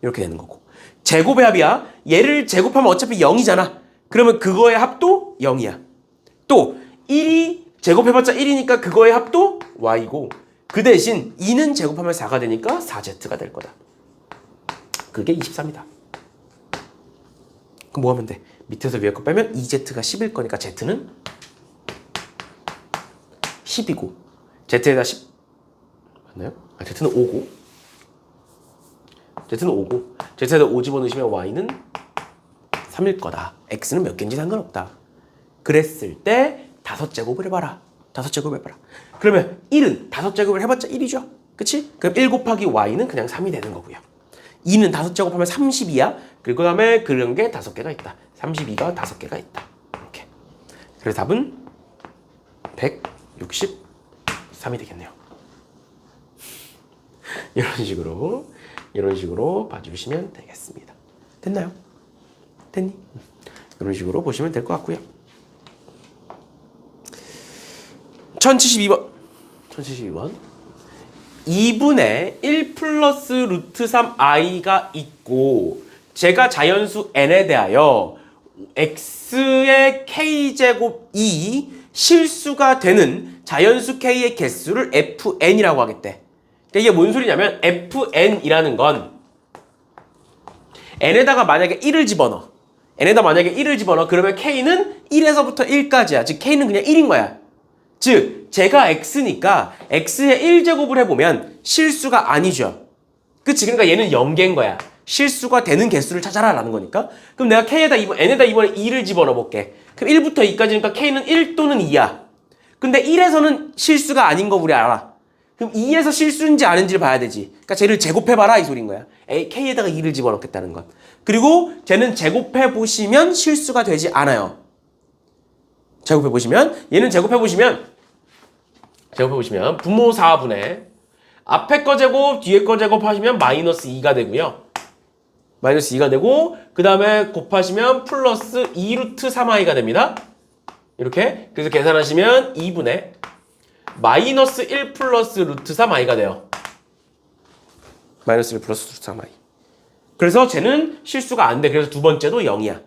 이렇게 되는 거고. 제곱의 합이야. 얘를 제곱하면 어차피 0이잖아. 그러면 그거의 합도 0이야. 또 1이 제곱해봤자 1이니까 그거의 합도 y고 그 대신 2는 제곱하면 4가 되니까 4z가 될 거다. 그게 24입니다. 그럼 뭐 하면 돼? 밑에서 위에 거 빼면 2z가 10일 거니까 z는 10이고 z에다 10 맞나요? z는 5고 z는 5고 z에다 5 집어넣으시면 y는 3일 거다. x는 몇 개인지 상관없다. 그랬을 때 5제곱을 해봐라. 5제곱을 해봐라. 그러면 1은 5제곱을 해봤자 1이죠. 그치? 그럼 1 곱하기 y는 그냥 3이 되는 거고요. 2는 5제곱하면 30이야. 그리고 그 다음에 그런 게 5개가 있다. 32가 5개가 있다. 이렇게. 그래서 답은 163이 되겠네요. 이런 식으로 봐주시면 되겠습니다. 됐나요? 됐니? 이런 식으로 보시면 될 것 같고요. 1072번. 2분의 1 플러스 루트 3i가 있고 제가 자연수 n에 대하여 x의 k제곱이 실수가 되는 자연수 k의 개수를 fn이라고 하겠대. 그러니까 이게 뭔 소리냐면 fn이라는 건 n에다가 만약에 1을 집어넣어. 그러면 k는 1에서부터 1까지야. 즉 k는 그냥 1인 거야. 즉 제가 x니까 x의 1제곱을 해보면 실수가 아니죠. 그치? 그러니까 얘는 0개인 거야. 실수가 되는 개수를 찾아라 라는 거니까. 그럼 내가 n에다 이번에 2를 집어넣어 볼게. 그럼 1부터 2까지니까 k는 1 또는 2야. 근데 1에서는 실수가 아닌 거 우리 알아. 그럼 2에서 실수인지 아닌지를 봐야 되지. 그러니까 쟤를 제곱해봐라 이 소린 거야. k에다가 2를 집어넣겠다는 건. 그리고 쟤는 제곱해보시면 실수가 되지 않아요. 얘는 제곱해보시면 분모 4분의 앞에 거 제곱 뒤에 거 제곱 하시면 마이너스 2가 되고요. 마이너스 2가 되고 그 다음에 곱하시면 플러스 2루트 3i가 됩니다. 이렇게 그래서 계산하시면 2분의 마이너스 1 플러스 루트 3i가 돼요. 마이너스 1 플러스 루트 3i. 그래서 쟤는 실수가 안 돼. 그래서 두 번째도 0이야.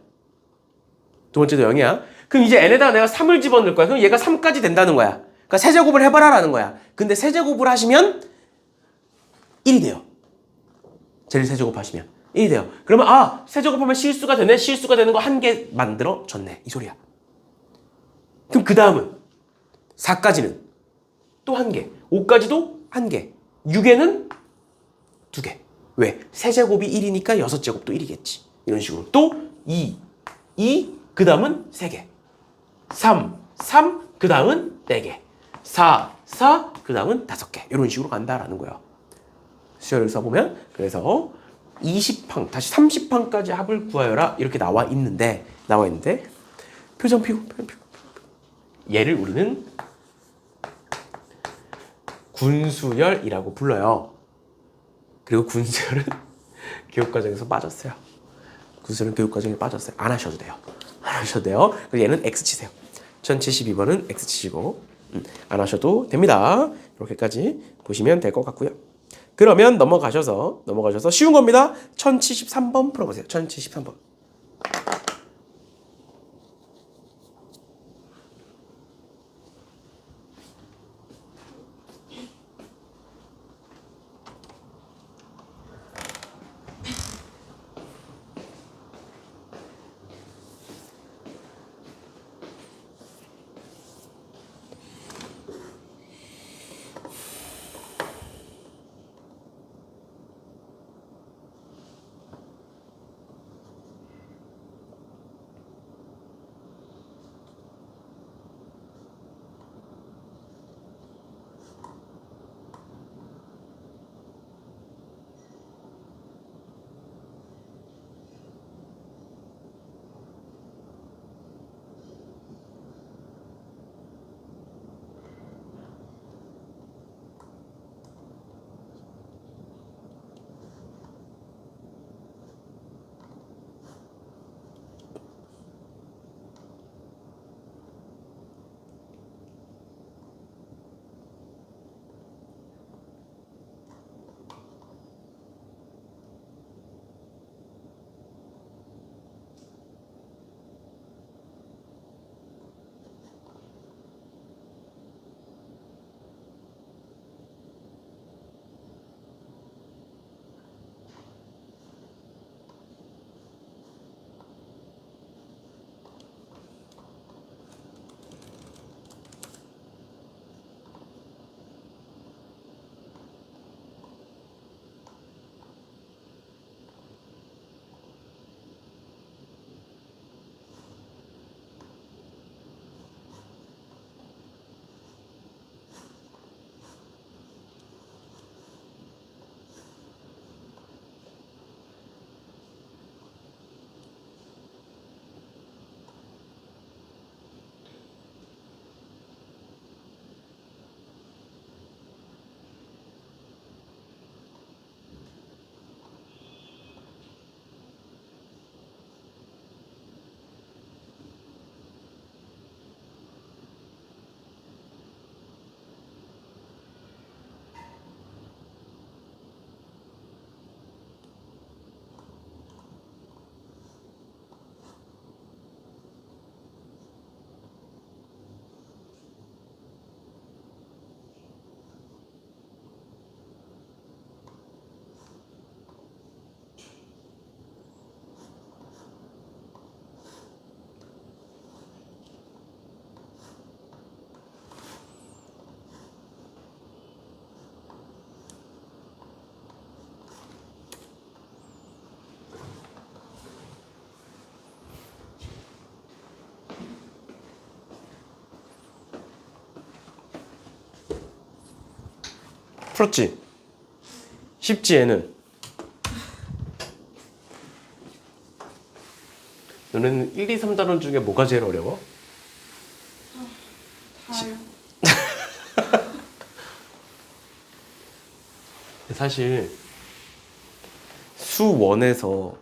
그럼 이제 n에다가 내가 3을 집어넣을 거야. 그럼 얘가 3까지 된다는 거야. 그러니까 세제곱을 해봐라 라는 거야. 근데 세제곱을 하시면 1이 돼요. 쟤를 세제곱하시면 1이 돼요. 그러면 세제곱하면 실수가 되네. 실수가 되는 거 한 개 만들어줬네. 이 소리야. 그럼 그 다음은 4까지는 또 한 개, 5까지도 한 개, 6에는 두 개. 왜? 세제곱이 1이니까 6제곱도 1이겠지. 이런 식으로. 또 2, 그 다음은 3개. 3, 그 다음은 4개. 4, 그 다음은 5개. 이런 식으로 간다라는 거야. 수열을 써보면 그래서 20항, 다시 30항까지 합을 구하여라 이렇게 나와 있는데 표정 피고 얘를 우리는 군수열이라고 불러요. 그리고 군수열은 교육과정에서 빠졌어요. 군수열은 교육과정에 빠졌어요. 안 하셔도 돼요. 그래서 얘는 X 치세요. 1072번은 X 치시고 안 하셔도 됩니다. 이렇게까지 보시면 될 것 같고요. 그러면 넘어가셔서 쉬운 겁니다. 1073번 풀어보세요. 1073번. 풀었지? 쉽지 얘는. 너네는 1, 2, 3단원 중에 뭐가 제일 어려워? 다요. 사실 수원에서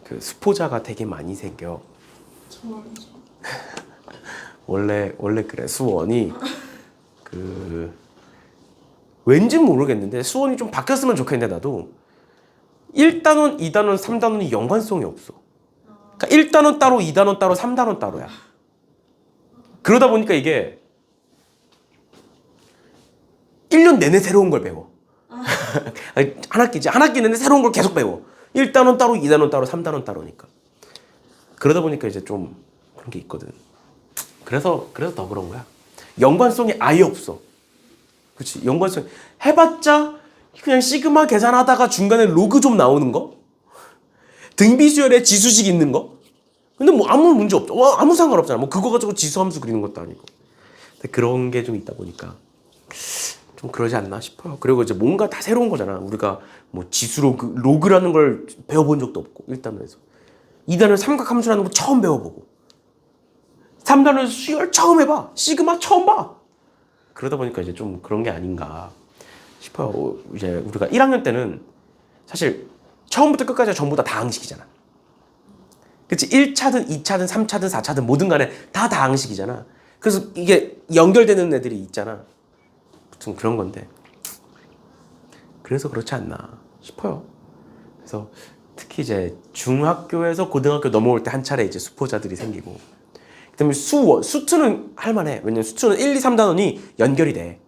그 수포자가 되게 많이 생겨. 저만이죠. 원래 그래. 수원이 그 왠진 모르겠는데 수원이 좀 바뀌었으면 좋겠는데 나도 1단원, 2단원, 3단원이 연관성이 없어. 그러니까 1단원 따로, 2단원 따로, 3단원 따로야. 그러다 보니까 이게 1년 내내 새로운 걸 배워. 한 학기지. 한 학기 내내 새로운 걸 계속 배워. 1단원 따로, 2단원 따로, 3단원 따로니까. 그러다 보니까 이제 좀 그런 게 있거든. 그래서 더 그런 거야. 연관성이 아예 없어. 그렇지? 연관성 해봤자 그냥 시그마 계산하다가 중간에 로그 좀 나오는 거? 등비수열에 지수식 있는 거? 근데 뭐 아무 문제 없죠. 아무 상관없잖아. 뭐 그거 가지고 지수함수 그리는 것도 아니고. 근데 그런 게 좀 있다 보니까 좀 그러지 않나 싶어요. 그리고 이제 뭔가 다 새로운 거잖아. 우리가 뭐 지수 로그라는 걸 배워본 적도 없고 1단원에서 2단원 삼각함수라는 거 처음 배워보고 3단원 수열 처음 해봐. 시그마 처음 봐. 그러다 보니까 이제 좀 그런 게 아닌가 싶어요. 이제 우리가 1학년 때는 사실 처음부터 끝까지 전부 다 다항식이잖아. 그치? 1차든 2차든 3차든 4차든 뭐든 간에 다 다항식이잖아. 그래서 이게 연결되는 애들이 있잖아. 무튼 그런 건데 그래서 그렇지 않나 싶어요. 그래서 특히 이제 중학교에서 고등학교 넘어올 때 한 차례 이제 수포자들이 생기고 그다음에 수투는 할만해. 왜냐면 수투는 1, 2, 3단원이 연결이 돼.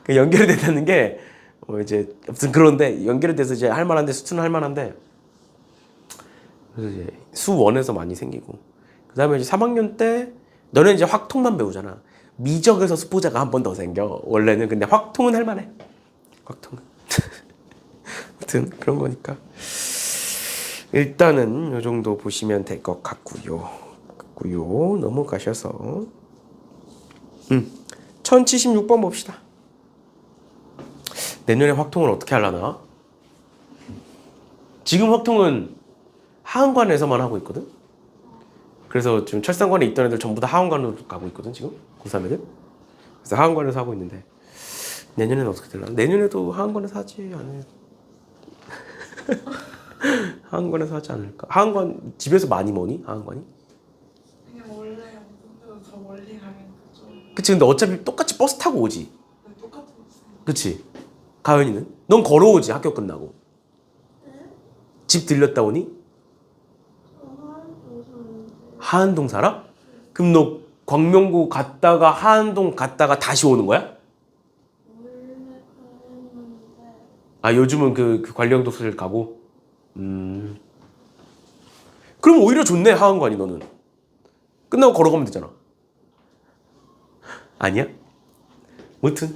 연결이 된다는 게 이제 아무튼 그런데 연결이 돼서 이제 할만한데 수투는 할만한데 그래서 이제 수원에서 많이 생기고 그다음에 이제 3학년 때 너는 이제 확통만 배우잖아. 미적에서 수포자가 한 번 더 생겨. 원래는 근데 확통은 할만해. 확통은. 아무튼 그런 거니까. 일단은 이 정도 보시면 될 것 같고요. 넘어가셔서 1076번 봅시다. 내년에 확통을 어떻게 하려나? 지금 확통은 하은관에서만 하고 있거든. 그래서 지금 철산관에 있던 애들 전부 다 하은관으로 가고 있거든 지금 고3 애들. 그래서 하은관에서 하고 있는데 내년에는 어떻게 되려나? 내년에도 하은관에서 하지 않을. 하은관에서 하지 않을까? 하은관 집에서 많이 머니? 하은관이? 그냥 원래 더 멀리 가면 그죠. 그치. 근데 어차피 똑같이 버스 타고 오지. 똑같은 버스. 그치. 가연이는? 넌 걸어오지 학교 끝나고. 집 들렸다 오니? 하안동 살아? 그럼 너 광명구 갔다가 하안동 갔다가 다시 오는 거야? 아 요즘은 그 관령 독서실 가고? 그럼 오히려 좋네 하안관이 너는. 끝나고 걸어가면 되잖아. 아니야? 무튼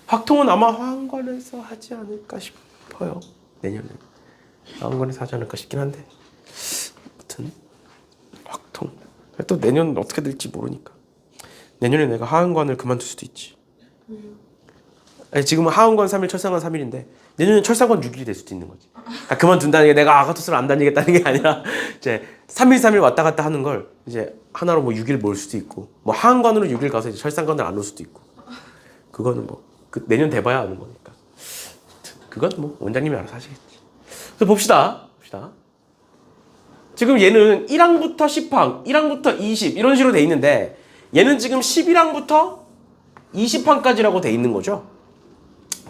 확통은 아마 하안관에서 하지 않을까 싶어요. 내년에 하안관에서 하지 않을까 싶긴 한데 무튼 확통 또 내년 어떻게 될지 모르니까 내년에 내가 하안관을 그만둘 수도 있지. 아니, 지금은 하은관 3일, 철상관 3일인데 내년엔 철상관 6일이 될 수도 있는 거지. 그러니까 그만둔다는 게 내가 아가토스를 안 다니겠다는 게 아니라 이제 3일, 3일 왔다 갔다 하는 걸 이제 하나로 뭐 6일 몰 수도 있고 뭐 하은관으로 6일 가서 이제 철상관을 안 올 수도 있고 그거는 뭐 내년 돼봐야 아는 거니까 그건 뭐 원장님이 알아서 하시겠지. 그래서 봅시다. 지금 얘는 1항부터 10항, 1항부터 20 이런 식으로 돼 있는데 얘는 지금 11항부터 20항까지라고 돼 있는 거죠.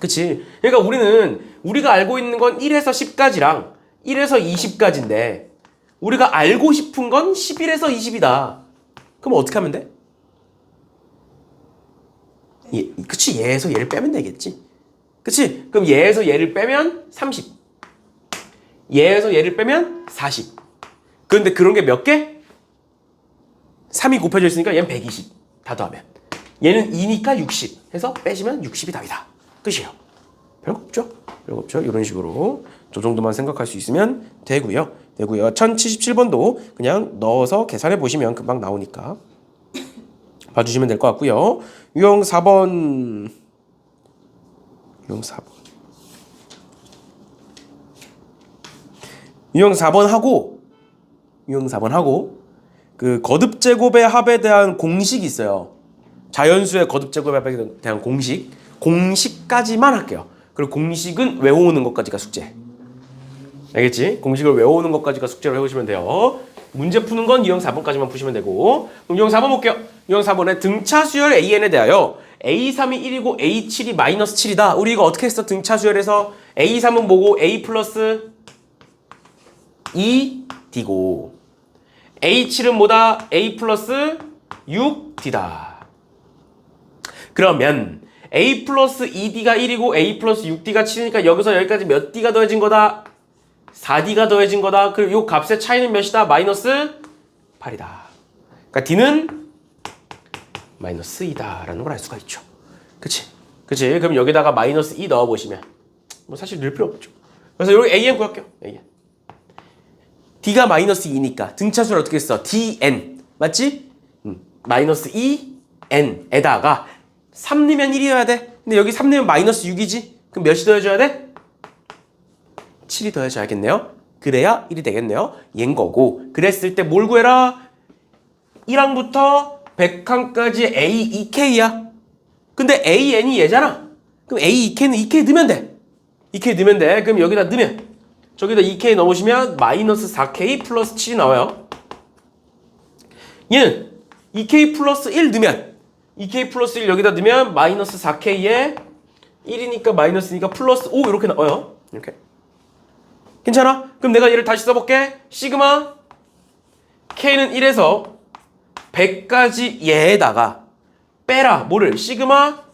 그치? 그러니까 우리가 알고 있는 건 1에서 10까지랑 1에서 20까지인데 우리가 알고 싶은 건 11에서 20이다. 그럼 어떻게 하면 돼? 그치? 얘에서 얘를 빼면 되겠지. 그치? 그럼 얘에서 얘를 빼면 30. 얘에서 얘를 빼면 40. 그런데 그런 게 몇 개? 3이 곱해져 있으니까 얘는 120. 다 더하면. 얘는 2니까 60 해서 빼시면 60이 답이다. 끝이에요. 별거 없죠. 이런 식으로 저 정도만 생각할 수 있으면 되고요. 1077번도 그냥 넣어서 계산해 보시면 금방 나오니까 봐주시면 될 것 같고요. 유형 4번. 유형 4번. 유형 4번 하고 그 거듭 제곱의 합에 대한 공식이 있어요. 자연수의 거듭 제곱의 합에 대한 공식까지만 할게요. 그리고 공식은 외워오는 것까지가 숙제. 알겠지? 공식을 외워오는 것까지가 숙제로 해오시면 돼요. 문제 푸는 건 유형 4번까지만 푸시면 되고. 그럼 유형 4번 볼게요. 유형 4번에 등차 수열 AN에 대하여 A3이 1이고 A7이 마이너스 7이다. 우리 이거 어떻게 했어? 등차 수열에서 A3은 뭐고 A 플러스 2D고 A7은 뭐다? A 플러스 6D다. 그러면 A 플러스 2D가 1이고 A 플러스 6D가 7이니까 여기서 여기까지 몇 D가 더해진 거다? 4D가 더해진 거다. 그리고 요 값의 차이는 몇이다? 마이너스 8이다. 그러니까 D는 마이너스 2다라는 걸 알 수가 있죠. 그치? 그럼 여기다가 마이너스 2 넣어보시면 뭐 사실 넣을 필요 없죠. 그래서 여기 AN 구할게요. AN. D가 마이너스 2니까 등차수를 어떻게 써? DN. 맞지? 마이너스 2N에다가 3 넣으면 1이어야 돼. 근데 여기 3 넣으면 마이너스 6이지? 그럼 몇이 더해줘야 돼? 7이 더해줘야겠네요. 그래야 1이 되겠네요. 얘인 거고. 그랬을 때 뭘 구해라? 1항부터 100항까지 A, 2K야. 근데 AN이 얘잖아. 그럼 A, 2K는 2K 넣으면 돼. 2K 넣으면 돼. 그럼 여기다 넣으면 저기다 2K 넣으시면 마이너스 4K 플러스 7이 나와요. 얘는 2K 플러스 1 넣으면 2K 플러스 1 여기다 넣으면 마이너스 4K에 1이니까 마이너스니까 플러스 5 이렇게 나와요. 이렇게. 괜찮아? 그럼 내가 얘를 다시 써볼게. 시그마 K는 1에서 100까지 얘에다가 빼라. 뭐를? 시그마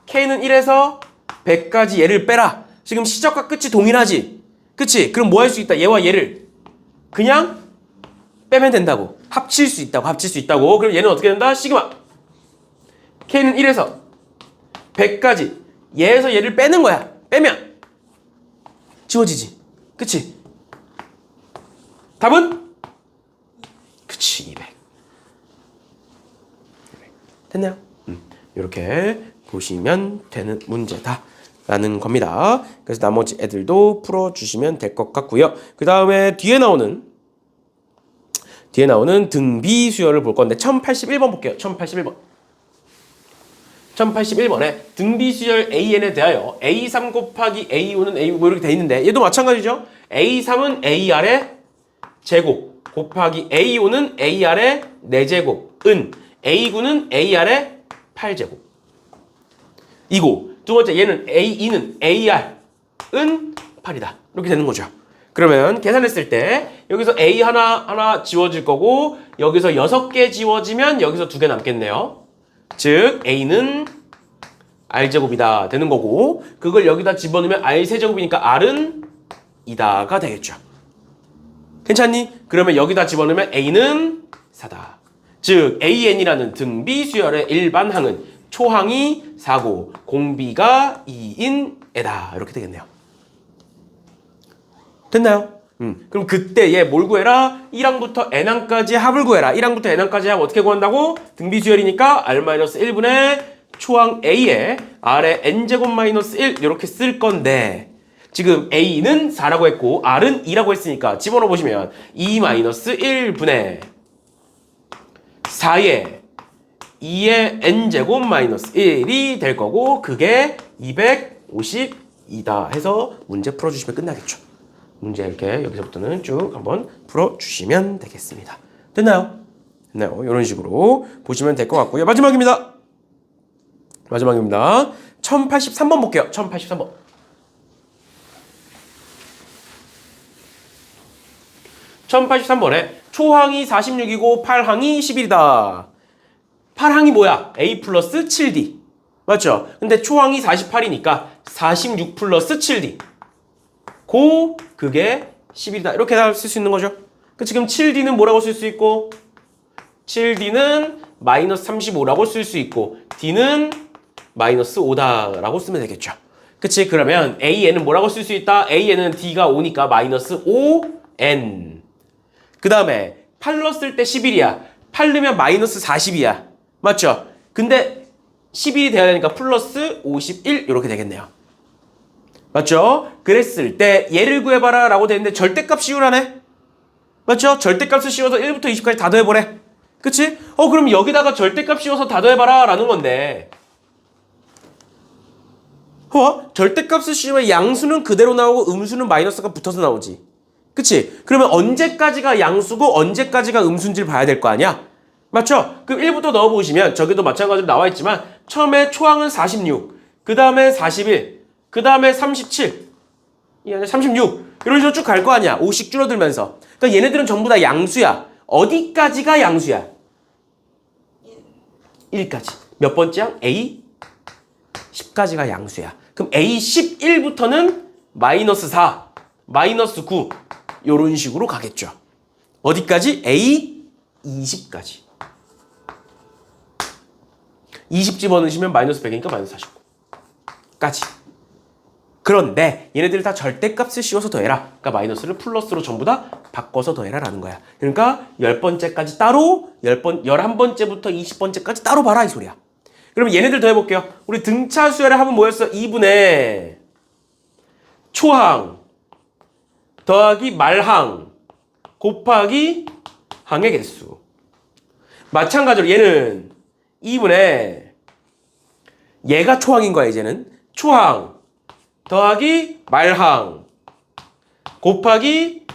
K는 1에서 100까지 얘를 빼라. 지금 시작과 끝이 동일하지? 그치? 그럼 뭐 할 수 있다? 얘와 얘를 그냥 빼면 된다고. 합칠 수 있다고. 그럼 얘는 어떻게 된다? 시그마 K는 1에서 100까지 얘에서 얘를 빼는 거야. 빼면 지워지지. 그치? 답은? 그치, 200. 됐나요? 이렇게 보시면 되는 문제다 라는 겁니다. 그래서 나머지 애들도 풀어주시면 될 것 같고요. 그 다음에 뒤에 나오는 등비 수열을 볼 건데 1081번 볼게요. 1081번에 등비 수열 AN에 대하여 A3 곱하기 A5는 A5 뭐 이렇게 돼 있는데 얘도 마찬가지죠. A3은 AR의 제곱 곱하기 A5는 AR의 4제곱은 A9는 AR의 8제곱 이고 두 번째 얘는 A2는 AR은 8이다. 이렇게 되는 거죠. 그러면 계산했을 때 여기서 A 하나 지워질 거고 여기서 6개 지워지면 여기서 2개 남겠네요. 즉 A는 R제곱이다 되는 거고 그걸 여기다 집어넣으면 R3제곱이니까 R은 2다가 되겠죠. 괜찮니? 그러면 여기다 집어넣으면 A는 4다. 즉 AN이라는 등비 수열의 일반항은 초항이 4고 공비가 2인 애다. 이렇게 되겠네요. 됐나요? 그럼 그때 얘 뭘 구해라? 1항부터 n항까지 합을 구해라. 1항부터 n항까지 합 어떻게 구한다고? 등비 수열이니까 r-1분의 초항 a에 r의 n제곱 마이너스 1 이렇게 쓸 건데 지금 a는 4라고 했고 r은 2라고 했으니까 집어넣어 보시면 2-1분의 4에 2의 n제곱 마이너스 1이 될 거고 그게 252다 해서 문제 풀어주시면 끝나겠죠. 문제 이렇게 여기서부터는 쭉 한번 풀어주시면 되겠습니다. 됐나요? 이런 식으로 보시면 될 것 같고요. 마지막입니다. 1083번 볼게요. 1083번. 1083번에 초항이 46이고 8항이 11이다. 8항이 뭐야? A 플러스 7D. 맞죠? 근데 초항이 48이니까 46 플러스 7D. 그게 10이다. 이렇게 쓸 수 있는 거죠. 지금 7D는 뭐라고 쓸 수 있고 7D는 마이너스 35라고 쓸 수 있고 D는 마이너스 5다라고 쓰면 되겠죠. 그치? 그러면 AN은 뭐라고 쓸 수 있다? AN은 D가 5니까 마이너스 5N. 그 다음에 8 넣었을 때 11이야. 8 넣으면 마이너스 40이야. 맞죠? 근데 11이 돼야 되니까 플러스 51 이렇게 되겠네요. 맞죠? 그랬을 때 얘를 구해봐라 라고 되는데 절대값 씌우라네. 맞죠? 절대값을 씌워서 1부터 20까지 다 더해보래. 그치? 그럼 여기다가 절대값 씌워서 다 더해봐라 라는 건데 절대값을 씌우면 양수는 그대로 나오고 음수는 마이너스가 붙어서 나오지. 그치? 그러면 언제까지가 양수고 언제까지가 음수인지를 봐야 될 거 아니야? 맞죠? 그럼 1부터 넣어보시면 저기도 마찬가지로 나와 있지만 처음에 초항은 46, 그 다음에 41, 그 다음에 37, 36 이런 식으로 쭉 갈 거 아니야. 5씩 줄어들면서. 그러니까 얘네들은 전부 다 양수야. 어디까지가 양수야? 1까지. 몇 번째야? A 10까지가 양수야. 그럼 A 11부터는 마이너스 4, 마이너스 9 이런 식으로 가겠죠. 어디까지? A 20까지. 20 집어넣으시면 마이너스 100이니까 마이너스 49까지. 그런데 얘네들 다 절대값을 씌워서 더해라. 그러니까 마이너스를 플러스로 전부 다 바꿔서 더해라 라는 거야. 그러니까 10번째까지 따로 11번째부터 20번째까지 따로 봐라 이 소리야. 그럼 얘네들 더해볼게요. 우리 등차수열의 합은 뭐였어? 2분의 초항 더하기 말항 곱하기 항의 개수. 마찬가지로 얘는 2분의 얘가 초항인 거야 이제는. 초항 더하기 말항 곱하기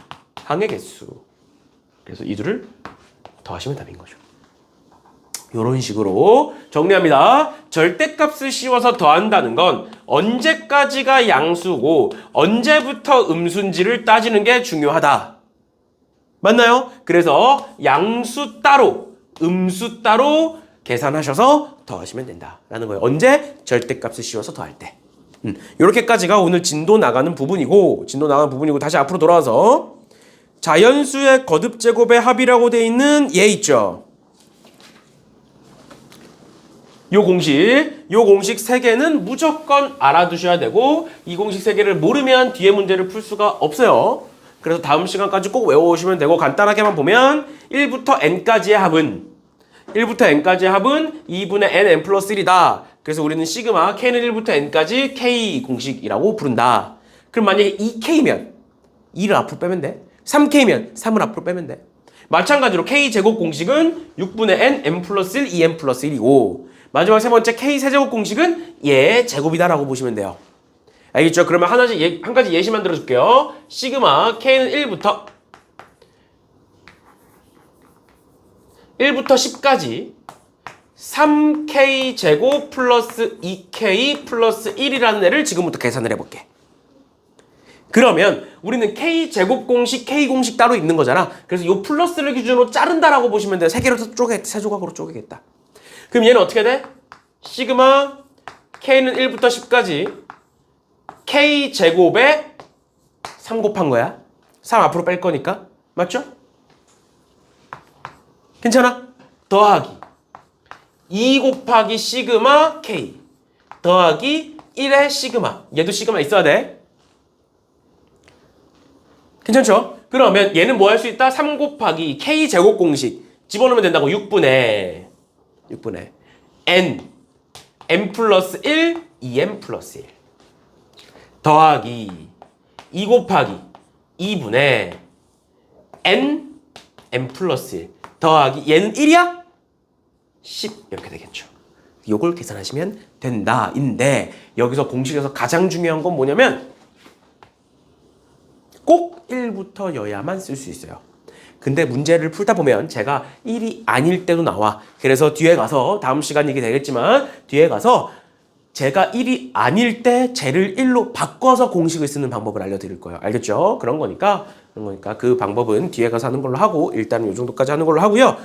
항의 개수. 그래서 이 둘을 더하시면 답인 거죠. 이런 식으로 정리합니다. 절대값을 씌워서 더한다는 건 언제까지가 양수고 언제부터 음수인지를 따지는 게 중요하다. 맞나요? 그래서 양수 따로 음수 따로 계산하셔서 더하시면 된다라는 거예요. 언제? 절대값을 씌워서 더할 때. 이렇게까지가 오늘 진도 나가는 부분이고 다시 앞으로 돌아와서 자연수의 거듭제곱의 합이라고 돼 있는 얘 있죠. 요 공식 3개는 무조건 알아두셔야 되고 이 공식 3개를 모르면 뒤에 문제를 풀 수가 없어요. 그래서 다음 시간까지 꼭 외워오시면 되고 간단하게만 보면 1부터 n까지의 합은 2분의 n 플러스 1이다. 그래서 우리는 시그마 k는 1부터 n까지 k 공식이라고 부른다. 그럼 만약에 2k면 2를 앞으로 빼면 돼. 3k면 3을 앞으로 빼면 돼. 마찬가지로 k제곱 공식은 6분의 n 플러스 1, 2n 플러스 1이고 마지막 세 번째 k세제곱 공식은 얘 제곱이다라고 보시면 돼요. 알겠죠? 그러면 한 가지 예시 만들어 줄게요. 시그마 k는 1부터 10까지 3k 제곱 플러스 2k 플러스 1이라는 애를 지금부터 계산을 해볼게. 그러면 우리는 k 제곱 공식, k 공식 따로 있는 거잖아. 그래서 이 플러스를 기준으로 자른다라고 보시면 돼. 세 조각으로 쪼개겠다. 그럼 얘는 어떻게 돼? 시그마 k는 1부터 10까지 k 제곱에 3 곱한 거야. 3 앞으로 뺄 거니까. 맞죠? 괜찮아? 더하기 2 곱하기 시그마 k 더하기 1의 시그마. 얘도 시그마 있어야 돼. 괜찮죠? 그러면 얘는 뭐 할 수 있다? 3 곱하기 k 제곱 공식 집어넣으면 된다고. 6분의 n 플러스 1 2n 플러스 1 더하기 2 곱하기 2분의 n 플러스 1 더하기 얘는 1이야? 10 이렇게 되겠죠. 요걸 계산하시면 된다인데 여기서 공식에서 가장 중요한 건 뭐냐면 꼭 1부터여야만 쓸 수 있어요. 근데 문제를 풀다 보면 제가 1이 아닐 때도 나와. 그래서 뒤에 가서 다음 시간 얘기 되겠지만 뒤에 가서 제가 1이 아닐 때 쟤를 1로 바꿔서 공식을 쓰는 방법을 알려드릴 거예요. 알겠죠? 그런 거니까 그 방법은 뒤에 가서 하는 걸로 하고 일단은 이 정도까지 하는 걸로 하고요.